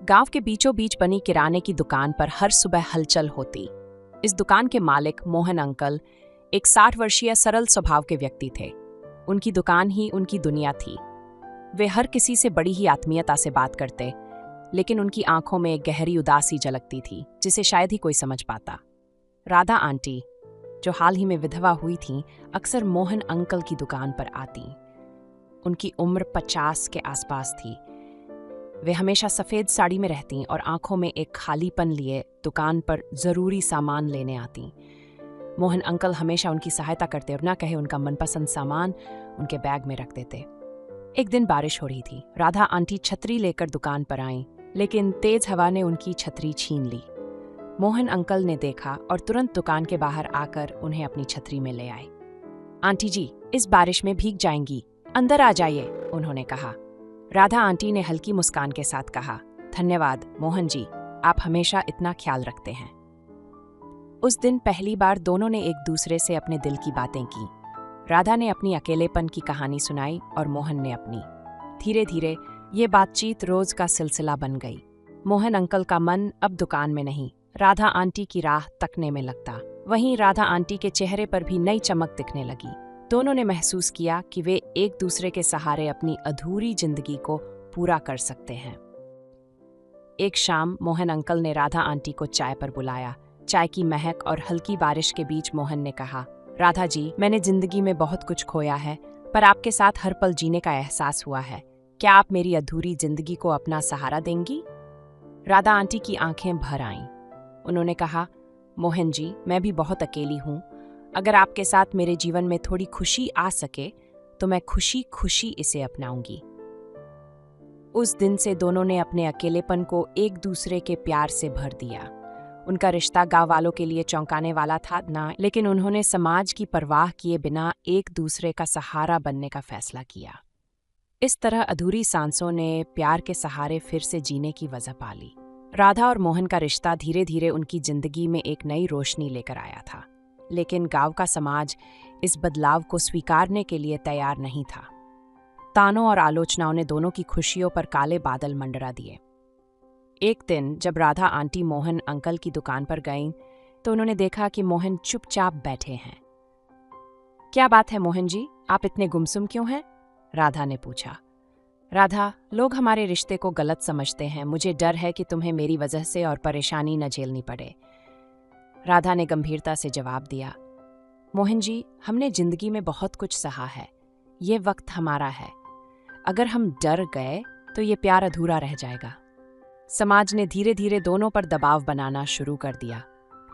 B: गांव के बीचों बीच बनी किराने की दुकान पर हर सुबह हलचल होती। इस दुकान के मालिक मोहन अंकल एक 60 वर्षीय सरल स्वभाव के व्यक्ति थे। उनकी दुकान ही उनकी दुनिया थी। वे हर किसी से बड़ी ही आत्मीयता से बात करते, लेकिन उनकी आंखों में एक गहरी उदासी झलकती थी जिसे शायद ही कोई समझ पाता। राधा आंटी, जो हाल ही में विधवा हुई थीं, अक्सर मोहन अंकल की दुकान पर आती। उनकी उम्र 50 के आसपास थी। वे हमेशा सफ़ेद साड़ी में रहतीं और आंखों में एक खालीपन लिए दुकान पर ज़रूरी सामान लेने आतीं। मोहन अंकल हमेशा उनकी सहायता करते और ना कहे उनका मनपसंद सामान उनके बैग में रख देते। एक दिन बारिश हो रही थी। राधा आंटी छतरी लेकर दुकान पर आईं, लेकिन तेज हवा ने उनकी छतरी छीन ली। मोहन अंकल ने देखा और तुरंत दुकान के बाहर आकर उन्हें अपनी छतरी में ले आए। आंटी जी, इस बारिश में भीग जाएंगी, अंदर आ जाइए, उन्होंने कहा। राधा आंटी ने हल्की मुस्कान के साथ कहा, धन्यवाद मोहन जी, आप हमेशा इतना ख्याल रखते हैं। उस दिन पहली बार दोनों ने एक दूसरे से अपने दिल की बातें की। राधा ने अपनी अकेलेपन की कहानी सुनाई और मोहन ने अपनी। धीरे धीरे ये बातचीत रोज का सिलसिला बन गई। मोहन अंकल का मन अब दुकान में नहीं, राधा आंटी की राह तकने में लगता। वहीं राधा आंटी के चेहरे पर भी नई चमक दिखने लगी। दोनों ने महसूस किया कि वे एक दूसरे के सहारे अपनी अधूरी जिंदगी को पूरा कर सकते हैं। एक शाम मोहन अंकल ने राधा आंटी को चाय पर बुलाया। चाय की महक और हल्की बारिश के बीच मोहन ने कहा, राधा जी, मैंने जिंदगी में बहुत कुछ खोया है, पर आपके साथ हर पल जीने का एहसास हुआ है। क्या आप मेरी अधूरी जिंदगी को अपना सहारा देंगी? राधा आंटी की आंखें भर आईं। उन्होंने कहा, मोहन जी, मैं भी बहुत अकेली हूँ। अगर आपके साथ मेरे जीवन में थोड़ी खुशी आ सके तो मैं खुशी खुशी इसे अपनाऊंगी। उस दिन से दोनों ने अपने अकेलेपन को एक दूसरे के प्यार से भर दिया। उनका रिश्ता गांव वालों के लिए चौंकाने वाला था ना, लेकिन उन्होंने समाज की परवाह किए बिना एक दूसरे का सहारा बनने का फैसला किया। इस तरह अधूरी सांसों ने प्यार के सहारे फिर से जीने की वजह पा ली। राधा और मोहन का रिश्ता धीरे धीरे उनकी जिंदगी में एक नई रोशनी लेकर आया था, लेकिन गांव का समाज इस बदलाव को स्वीकारने के लिए तैयार नहीं था। तानों और आलोचनाओं ने दोनों की खुशियों पर काले बादल मंडरा दिए। एक दिन जब राधा आंटी मोहन अंकल की दुकान पर गईं, तो उन्होंने देखा कि मोहन चुपचाप बैठे हैं। क्या बात है मोहन जी, आप इतने गुमसुम क्यों हैं? राधा ने पूछा। राधा, लोग हमारे रिश्ते को गलत समझते हैं। मुझे डर है कि तुम्हें मेरी वजह से और परेशानी न झेलनी पड़े। राधा ने गंभीरता से जवाब दिया, मोहन जी, हमने जिंदगी में बहुत कुछ सहा है। ये वक्त हमारा है। अगर हम डर गए तो ये प्यार अधूरा रह जाएगा। समाज ने धीरे धीरे दोनों पर दबाव बनाना शुरू कर दिया।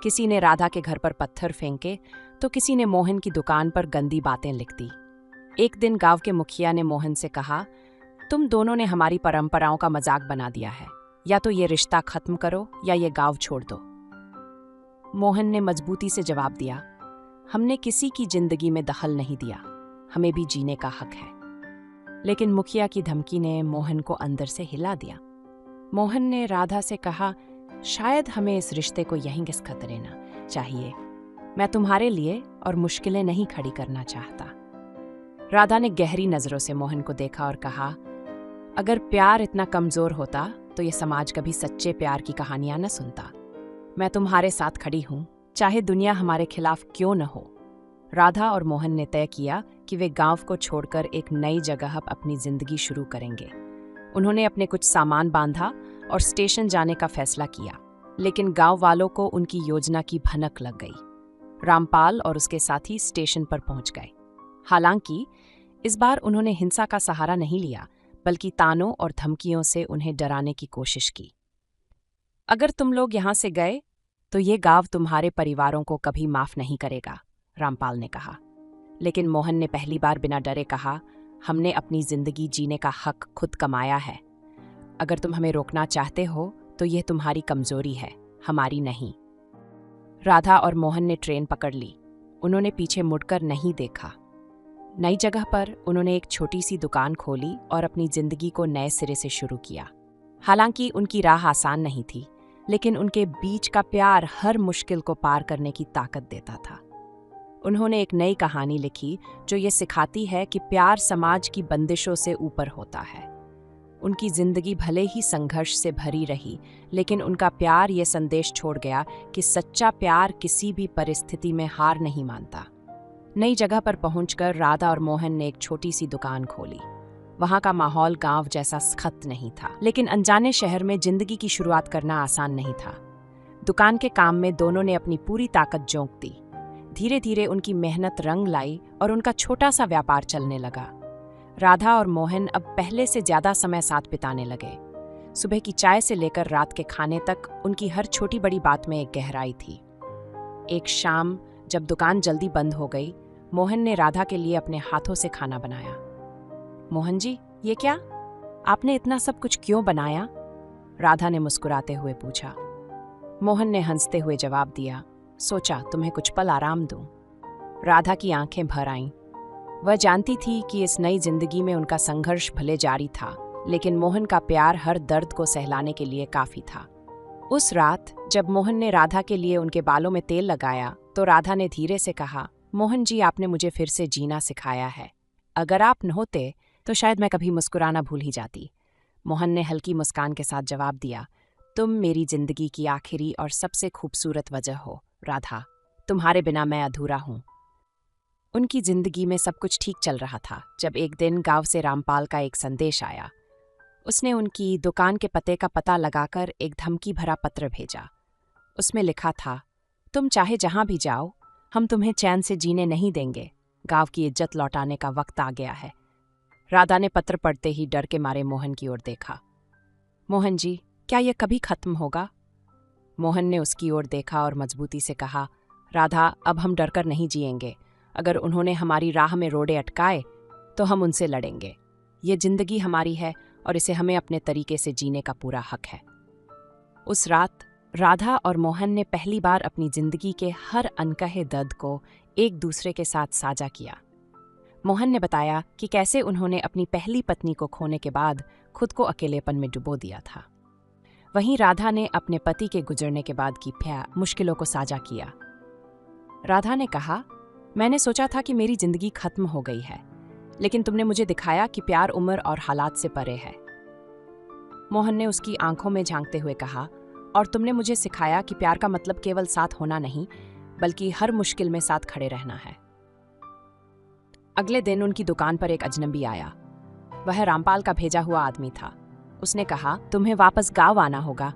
B: किसी ने राधा के घर पर पत्थर फेंके तो किसी ने मोहन की दुकान पर गंदी बातें लिख दी। एक दिन गांव के मुखिया ने मोहन से कहा, तुम दोनों ने हमारी परंपराओं का मजाक बना दिया है। या तो ये रिश्ता खत्म करो या ये गांव छोड़ दो। मोहन ने मजबूती से जवाब दिया, हमने किसी की जिंदगी में दखल नहीं दिया। हमें भी जीने का हक है। लेकिन मुखिया की धमकी ने मोहन को अंदर से हिला दिया। मोहन ने राधा से कहा, शायद हमें इस रिश्ते को यहीं दस्तखत देना चाहिए। मैं तुम्हारे लिए और मुश्किलें नहीं खड़ी करना चाहता। राधा ने गहरी नजरों से मोहन को देखा और कहा, अगर प्यार इतना कमजोर होता तो ये समाज कभी सच्चे प्यार की कहानियां न सुनता। मैं तुम्हारे साथ खड़ी हूं, चाहे दुनिया हमारे खिलाफ क्यों न हो। राधा और मोहन ने तय किया कि वे गांव को छोड़कर एक नई जगह अपनी जिंदगी शुरू करेंगे। उन्होंने अपने कुछ सामान बांधा और स्टेशन जाने का फैसला किया, लेकिन गांव वालों को उनकी योजना की भनक लग गई। रामपाल और उसके साथी स्टेशन पर पहुंच गए। हालांकि इस बार उन्होंने हिंसा का सहारा नहीं लिया, बल्कि तानों और धमकियों से उन्हें डराने की कोशिश की। अगर तुम लोग यहां से गए तो ये गांव तुम्हारे परिवारों को कभी माफ नहीं करेगा, रामपाल ने कहा। लेकिन मोहन ने पहली बार बिना डरे कहा, हमने अपनी जिंदगी जीने का हक खुद कमाया है। अगर तुम हमें रोकना चाहते हो तो यह तुम्हारी कमजोरी है, हमारी नहीं। राधा और मोहन ने ट्रेन पकड़ ली। उन्होंने पीछे मुड़कर नहीं देखा। नई जगह पर उन्होंने एक छोटी सी दुकान खोली और अपनी जिंदगी को नए सिरे से शुरू किया। हालांकि उनकी राह आसान नहीं थी, लेकिन उनके बीच का प्यार हर मुश्किल को पार करने की ताकत देता था। उन्होंने एक नई कहानी लिखी जो ये सिखाती है कि प्यार समाज की बंदिशों से ऊपर होता है। उनकी जिंदगी भले ही संघर्ष से भरी रही, लेकिन उनका प्यार ये संदेश छोड़ गया कि सच्चा प्यार किसी भी परिस्थिति में हार नहीं मानता। नई जगह पर पहुंचकर राधा और मोहन ने एक छोटी सी दुकान खोली। वहां का माहौल गांव जैसा सख्त नहीं था, लेकिन अनजाने शहर में जिंदगी की शुरुआत करना आसान नहीं था। दुकान के काम में दोनों ने अपनी पूरी ताकत झोंक दी। धीरे धीरे उनकी मेहनत रंग लाई और उनका छोटा सा व्यापार चलने लगा। राधा और मोहन अब पहले से ज्यादा समय साथ बिताने लगे। सुबह की चाय से लेकर रात के खाने तक उनकी हर छोटी बड़ी बात में एक गहराई थी। एक शाम जब दुकान जल्दी बंद हो गई, मोहन ने राधा के लिए अपने हाथों से खाना बनाया। मोहन जी, ये क्या? आपने इतना सब कुछ क्यों बनाया? राधा ने मुस्कुराते हुए पूछा। मोहन ने हंसते हुए जवाब दिया, सोचा तुम्हें कुछ पल आराम दूं। राधा की आंखें भर आईं। वह जानती थी कि इस नई जिंदगी में उनका संघर्ष भले जारी था, लेकिन मोहन का प्यार हर दर्द को सहलाने के लिए काफी था। उस रात जब मोहन ने राधा के लिए उनके बालों में तेल लगाया, तो राधा ने धीरे से कहा, मोहन जी, आपने मुझे फिर से जीना सिखाया है। अगर आप न होते तो शायद मैं कभी मुस्कुराना भूल ही जाती। मोहन ने हल्की मुस्कान के साथ जवाब दिया, तुम मेरी जिंदगी की आखिरी और सबसे खूबसूरत वजह हो राधा। तुम्हारे बिना मैं अधूरा हूं। उनकी जिंदगी में सब कुछ ठीक चल रहा था जब एक दिन गांव से रामपाल का एक संदेश आया। उसने उनकी दुकान के पते का पता लगाकर एक धमकी भरा पत्र भेजा। उसमें लिखा था, तुम चाहे जहां भी जाओ, हम तुम्हें चैन से जीने नहीं देंगे। गांव की इज्जत लौटाने का वक्त आ गया है। राधा ने पत्र पढ़ते ही डर के मारे मोहन की ओर देखा। मोहन जी, क्या यह कभी खत्म होगा? मोहन ने उसकी ओर देखा और मजबूती से कहा, राधा, अब हम डरकर नहीं जिएंगे। अगर उन्होंने हमारी राह में रोड़े अटकाए तो हम उनसे लड़ेंगे। ये जिंदगी हमारी है और इसे हमें अपने तरीके से जीने का पूरा हक है। उस रात राधा और मोहन ने पहली बार अपनी जिंदगी के हर अनकहे दर्द को एक दूसरे के साथ साझा किया। मोहन ने बताया कि कैसे उन्होंने अपनी पहली पत्नी को खोने के बाद खुद को अकेलेपन में डुबो दिया था। वहीं राधा ने अपने पति के गुजरने के बाद की मुश्किलों को साझा किया। राधा ने कहा, मैंने सोचा था कि मेरी जिंदगी खत्म हो गई है, लेकिन तुमने मुझे दिखाया कि प्यार उम्र और हालात से परे है। मोहन ने उसकी आंखों में झांकते हुए कहा, और तुमने मुझे सिखाया कि प्यार का मतलब केवल साथ होना नहीं, बल्कि हर मुश्किल में साथ खड़े रहना है। अगले दिन उनकी दुकान पर एक अजनबी आया। वह रामपाल का भेजा हुआ आदमी था। उसने कहा, तुम्हें वापस गांव आना होगा।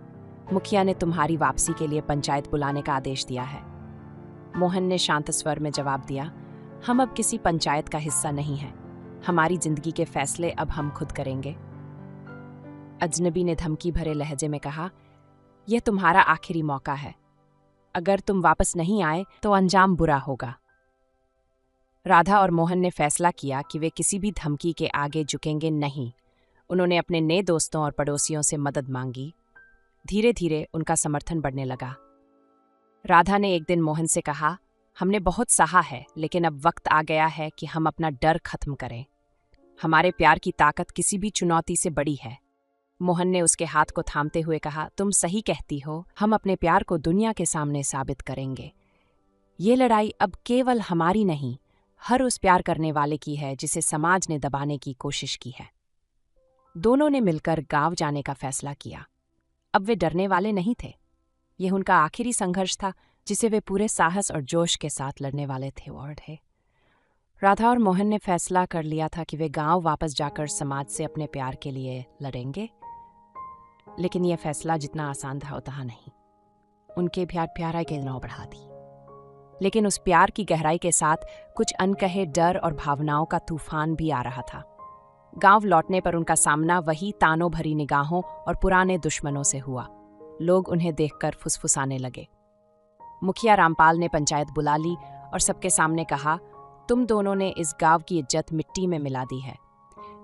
B: मुखिया ने तुम्हारी वापसी के लिए पंचायत बुलाने का आदेश दिया है। मोहन ने शांत स्वर में जवाब दिया, हम अब किसी पंचायत का हिस्सा नहीं हैं। हमारी जिंदगी के फैसले अब हम खुद करेंगे। अजनबी ने धमकी भरे लहजे में कहा, यह तुम्हारा आखिरी मौका है। अगर तुम वापस नहीं आए तो अंजाम बुरा होगा। राधा और मोहन ने फैसला किया कि वे किसी भी धमकी के आगे झुकेंगे नहीं। उन्होंने अपने नए दोस्तों और पड़ोसियों से मदद मांगी। धीरे धीरे उनका समर्थन बढ़ने लगा। राधा ने एक दिन मोहन से कहा, हमने बहुत सहा है, लेकिन अब वक्त आ गया है कि हम अपना डर खत्म करें। हमारे प्यार की ताकत किसी भी चुनौती से बड़ी है। मोहन ने उसके हाथ को थामते हुए कहा, तुम सही कहती हो, हम अपने प्यार को दुनिया के सामने साबित करेंगे। ये लड़ाई अब केवल हमारी नहीं, हर उस प्यार करने वाले की है जिसे समाज ने दबाने की कोशिश की है। दोनों ने मिलकर गांव जाने का फैसला किया। अब वे डरने वाले नहीं थे। यह उनका आखिरी संघर्ष था जिसे वे पूरे साहस और जोश के साथ लड़ने वाले थे। राधा और मोहन ने फैसला कर लिया था कि वे गांव वापस जाकर समाज से अपने प्यार के लिए लड़ेंगे। लेकिन यह फैसला जितना आसान था उतना नहीं। उनके प्यार के नौ बढ़ा दी। लेकिन उस प्यार की गहराई के साथ कुछ अनकहे डर और भावनाओं का तूफान भी आ रहा था। गांव लौटने पर उनका सामना वही तानों भरी निगाहों और पुराने दुश्मनों से हुआ। लोग उन्हें देखकर फुसफुसाने लगे। मुखिया रामपाल ने पंचायत बुला ली और सबके सामने कहा, तुम दोनों ने इस गांव की इज्जत मिट्टी में मिला दी है।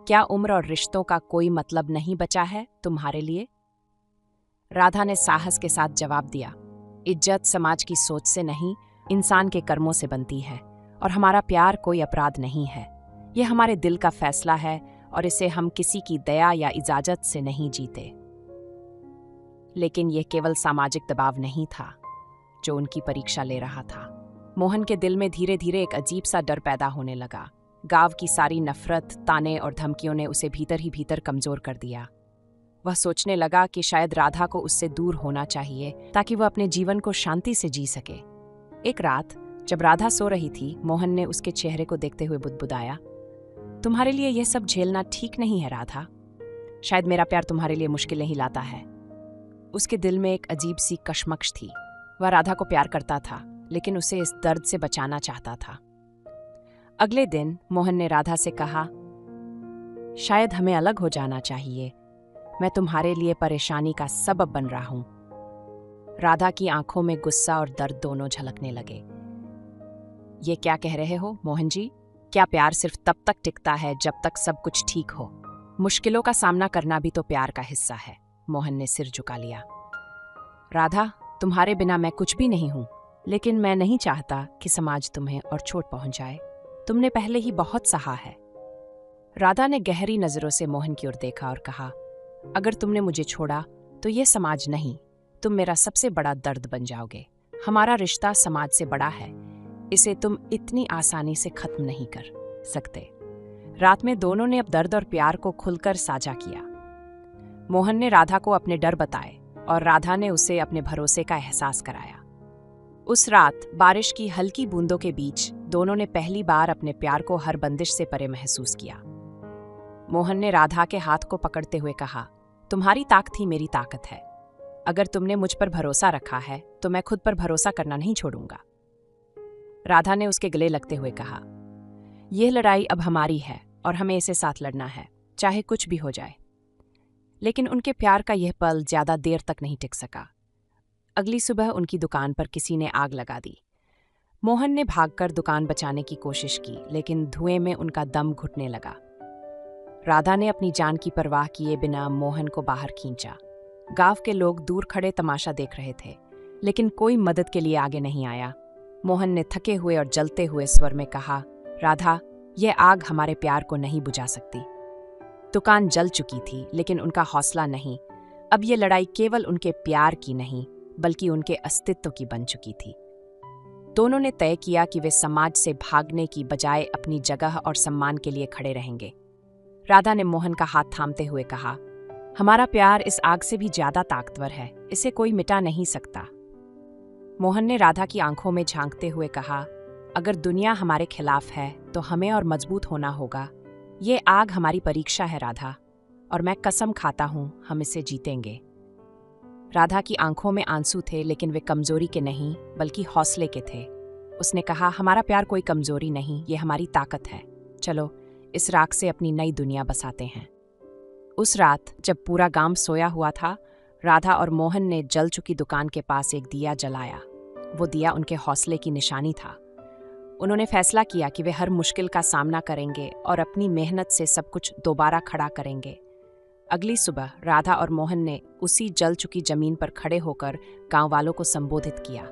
B: क्या उम्र और रिश्तों का कोई मतलब नहीं बचा है तुम्हारे लिए? राधा ने साहस के साथ जवाब दिया, इज्जत समाज की सोच से नहीं, इंसान के कर्मों से बनती है, और हमारा प्यार कोई अपराध नहीं है। ये हमारे दिल का फैसला है और इसे हम किसी की दया या इजाजत से नहीं जीते। लेकिन यह केवल सामाजिक दबाव नहीं था जो उनकी परीक्षा ले रहा था। मोहन के दिल में धीरे धीरे एक अजीब सा डर पैदा होने लगा। गांव की सारी नफरत, ताने और धमकियों ने उसे भीतर ही भीतर कमजोर कर दिया। वह सोचने लगा कि शायद राधा को उससे दूर होना चाहिए ताकि वह अपने जीवन को शांति से जी सके। एक रात जब राधा सो रही थी, मोहन ने उसके चेहरे को देखते हुए बुदबुदाया, तुम्हारे लिए यह सब झेलना ठीक नहीं है राधा। शायद मेरा प्यार तुम्हारे लिए मुश्किलें ही लाता है। उसके दिल में एक अजीब सी कशमकश थी। वह राधा को प्यार करता था, लेकिन उसे इस दर्द से बचाना चाहता था। अगले दिन मोहन ने राधा से कहा, शायद हमें अलग हो जाना चाहिए। मैं तुम्हारे लिए परेशानी का सबब बन रहा हूं। राधा की आंखों में गुस्सा और दर्द दोनों झलकने लगे। ये क्या कह रहे हो मोहन जी? क्या प्यार सिर्फ तब तक टिकता है जब तक सब कुछ ठीक हो? मुश्किलों का सामना करना भी तो प्यार का हिस्सा है। मोहन ने सिर झुका लिया। राधा, तुम्हारे बिना मैं कुछ भी नहीं हूं, लेकिन मैं नहीं चाहता कि समाज तुम्हें और चोट पहुंचाए। तुमने पहले ही बहुत सहा है। राधा ने गहरी नजरों से मोहन की ओर देखा और कहा, अगर तुमने मुझे छोड़ा तो ये समाज नहीं, तुम मेरा सबसे बड़ा दर्द बन जाओगे। हमारा रिश्ता समाज से बड़ा है, इसे तुम इतनी आसानी से खत्म नहीं कर सकते। रात में दोनों ने अब दर्द और प्यार को खुलकर साझा किया। मोहन ने राधा को अपने डर बताए और राधा ने उसे अपने भरोसे का एहसास कराया। उस रात बारिश की हल्की बूंदों के बीच दोनों ने पहली बार अपने प्यार को हर बंदिश से परे महसूस किया। मोहन ने राधा के हाथ को पकड़ते हुए कहा, तुम्हारी ताकत ही मेरी ताकत है। अगर तुमने मुझ पर भरोसा रखा है तो मैं खुद पर भरोसा करना नहीं छोड़ूंगा। राधा ने उसके गले लगते हुए कहा, यह लड़ाई अब हमारी है और हमें इसे साथ लड़ना है, चाहे कुछ भी हो जाए। लेकिन उनके प्यार का यह पल ज्यादा देर तक नहीं टिक सका। अगली सुबह उनकी दुकान पर किसी ने आग लगा दी। मोहन ने भागकर दुकान बचाने की कोशिश की, लेकिन धुएं में उनका दम घुटने लगा। राधा ने अपनी जान की परवाह किए बिना मोहन को बाहर खींचा। गांव के लोग दूर खड़े तमाशा देख रहे थे, लेकिन कोई मदद के लिए आगे नहीं आया। मोहन ने थके हुए और जलते हुए स्वर में कहा, राधा, यह आग हमारे प्यार को नहीं बुझा सकती। दुकान जल चुकी थी, लेकिन उनका हौसला नहीं। अब यह लड़ाई केवल उनके प्यार की नहीं, बल्कि उनके अस्तित्व की बन चुकी थी। दोनों ने तय किया कि वे समाज से भागने की बजाय अपनी जगह और सम्मान के लिए खड़े रहेंगे। राधा ने मोहन का हाथ थामते हुए कहा, हमारा प्यार इस आग से भी ज्यादा ताकतवर है, इसे कोई मिटा नहीं सकता। मोहन ने राधा की आंखों में झांकते हुए कहा, अगर दुनिया हमारे खिलाफ है तो हमें और मजबूत होना होगा। ये आग हमारी परीक्षा है राधा, और मैं कसम खाता हूं हम इसे जीतेंगे। राधा की आंखों में आंसू थे, लेकिन वे कमजोरी के नहीं बल्कि हौसले के थे। उसने कहा, हमारा प्यार कोई कमजोरी नहीं, ये हमारी ताकत है। चलो इस राख से अपनी नई दुनिया बसाते हैं। उस रात जब पूरा गांव सोया हुआ था, राधा और मोहन ने जल चुकी दुकान के पास एक दिया जलाया। वो दिया उनके हौसले की निशानी था। उन्होंने फैसला किया कि वे हर मुश्किल का सामना करेंगे और अपनी मेहनत से सब कुछ दोबारा खड़ा करेंगे। अगली सुबह राधा और मोहन ने उसी जल चुकी जमीन पर खड़े होकर गांव वालों को संबोधित किया।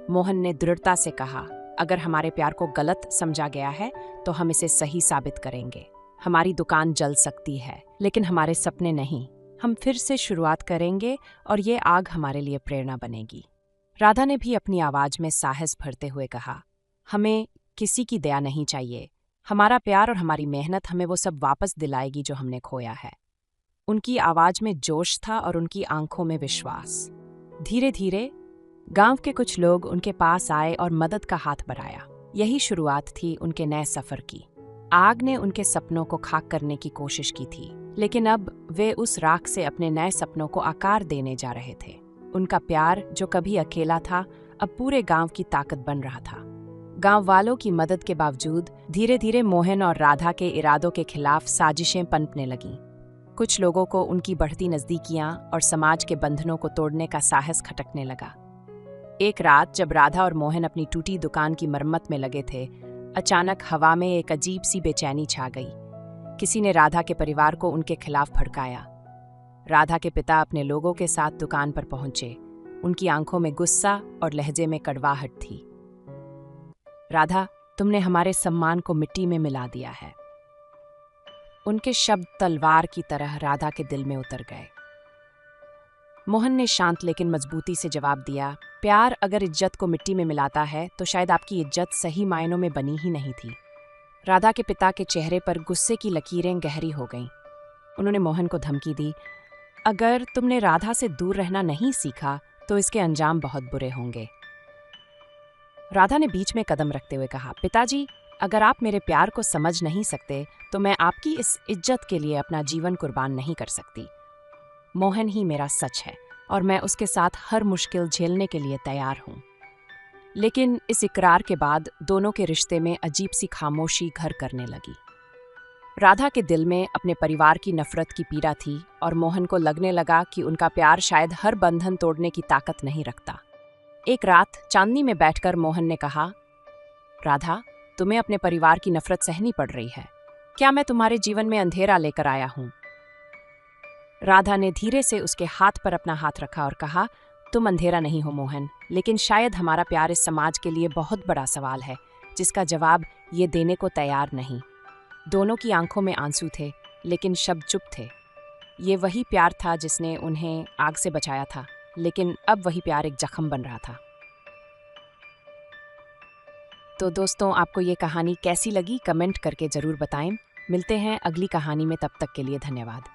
B: मोहन ने दृढ़ता से कहा, अगर हमारे प्यार को गलत समझा गया है तो हम इसे सही साबित करेंगे। हमारी दुकान जल सकती है, लेकिन हमारे सपने नहीं। हम फिर से शुरुआत करेंगे और ये आग हमारे लिए प्रेरणा बनेगी। राधा ने भी अपनी आवाज में साहस भरते हुए कहा, हमें किसी की दया नहीं चाहिए। हमारा प्यार और हमारी मेहनत हमें वो सब वापस दिलाएगी जो हमने खोया है। उनकी आवाज में जोश था और उनकी आंखों में विश्वास। धीरे धीरे गांव के कुछ लोग उनके पास आए और मदद का हाथ बढ़ाया। यही शुरुआत थी उनके नए सफर की। आग ने उनके सपनों को खाक करने की कोशिश की थी, लेकिन अब वे उस राख से अपने नए सपनों को आकार देने जा रहे थे। उनका प्यार जो कभी अकेला था, अब पूरे गांव की ताकत बन रहा था। गांव वालों की मदद के बावजूद धीरे धीरे मोहन और राधा के इरादों के खिलाफ साजिशें पनपने लगीं। कुछ लोगों को उनकी बढ़ती नजदीकियां और समाज के बंधनों को तोड़ने का साहस खटकने लगा। एक रात जब राधा और मोहन अपनी टूटी दुकान की मरम्मत में लगे थे, अचानक हवा में एक अजीब सी बेचैनी छा गई। किसी ने राधा के परिवार को उनके खिलाफ भड़काया। राधा के पिता अपने लोगों के साथ दुकान पर पहुंचे। उनकी आंखों में गुस्सा और लहजे में कड़वाहट थी। राधा, तुमने हमारे सम्मान को मिट्टी में मिला दिया है। उनके शब्द तलवार की तरह राधा के दिल में उतर गए। मोहन ने शांत लेकिन मजबूती से जवाब दिया, प्यार अगर इज्जत को मिट्टी में मिलाता है तो शायद आपकी इज्जत सही मायनों में बनी ही नहीं थी। राधा के पिता के चेहरे पर गुस्से की लकीरें गहरी हो गईं। उन्होंने मोहन को धमकी दी, अगर तुमने राधा से दूर रहना नहीं सीखा तो इसके अंजाम बहुत बुरे होंगे। राधा ने बीच में कदम रखते हुए कहा, पिताजी, अगर आप मेरे प्यार को समझ नहीं सकते तो मैं आपकी इस इज्जत के लिए अपना जीवन कुर्बान नहीं कर सकती। मोहन ही मेरा सच है और मैं उसके साथ हर मुश्किल झेलने के लिए तैयार हूं। लेकिन इस इकरार के बाद दोनों के रिश्ते में अजीब सी खामोशी घर करने लगी। राधा के दिल में अपने परिवार की नफरत की पीड़ा थी और मोहन को लगने लगा कि उनका प्यार शायद हर बंधन तोड़ने की ताकत नहीं रखता। एक रात चांदनी में बैठकर मोहन ने कहा, राधा, तुम्हें अपने परिवार की नफरत सहनी पड़ रही है। क्या मैं तुम्हारे जीवन में अंधेरा लेकर आया हूं? राधा ने धीरे से उसके हाथ पर अपना हाथ रखा और कहा, तुम अंधेरा नहीं हो मोहन, लेकिन शायद हमारा प्यार इस समाज के लिए बहुत बड़ा सवाल है जिसका जवाब ये देने को तैयार नहीं। दोनों की आंखों में आंसू थे लेकिन शब्द चुप थे। ये वही प्यार था जिसने उन्हें आग से बचाया था, लेकिन अब वही प्यार एक जख्म बन रहा था। तो दोस्तों, आपको ये कहानी कैसी लगी कमेंट करके ज़रूर बताएं। मिलते हैं अगली कहानी में, तब तक के लिए धन्यवाद।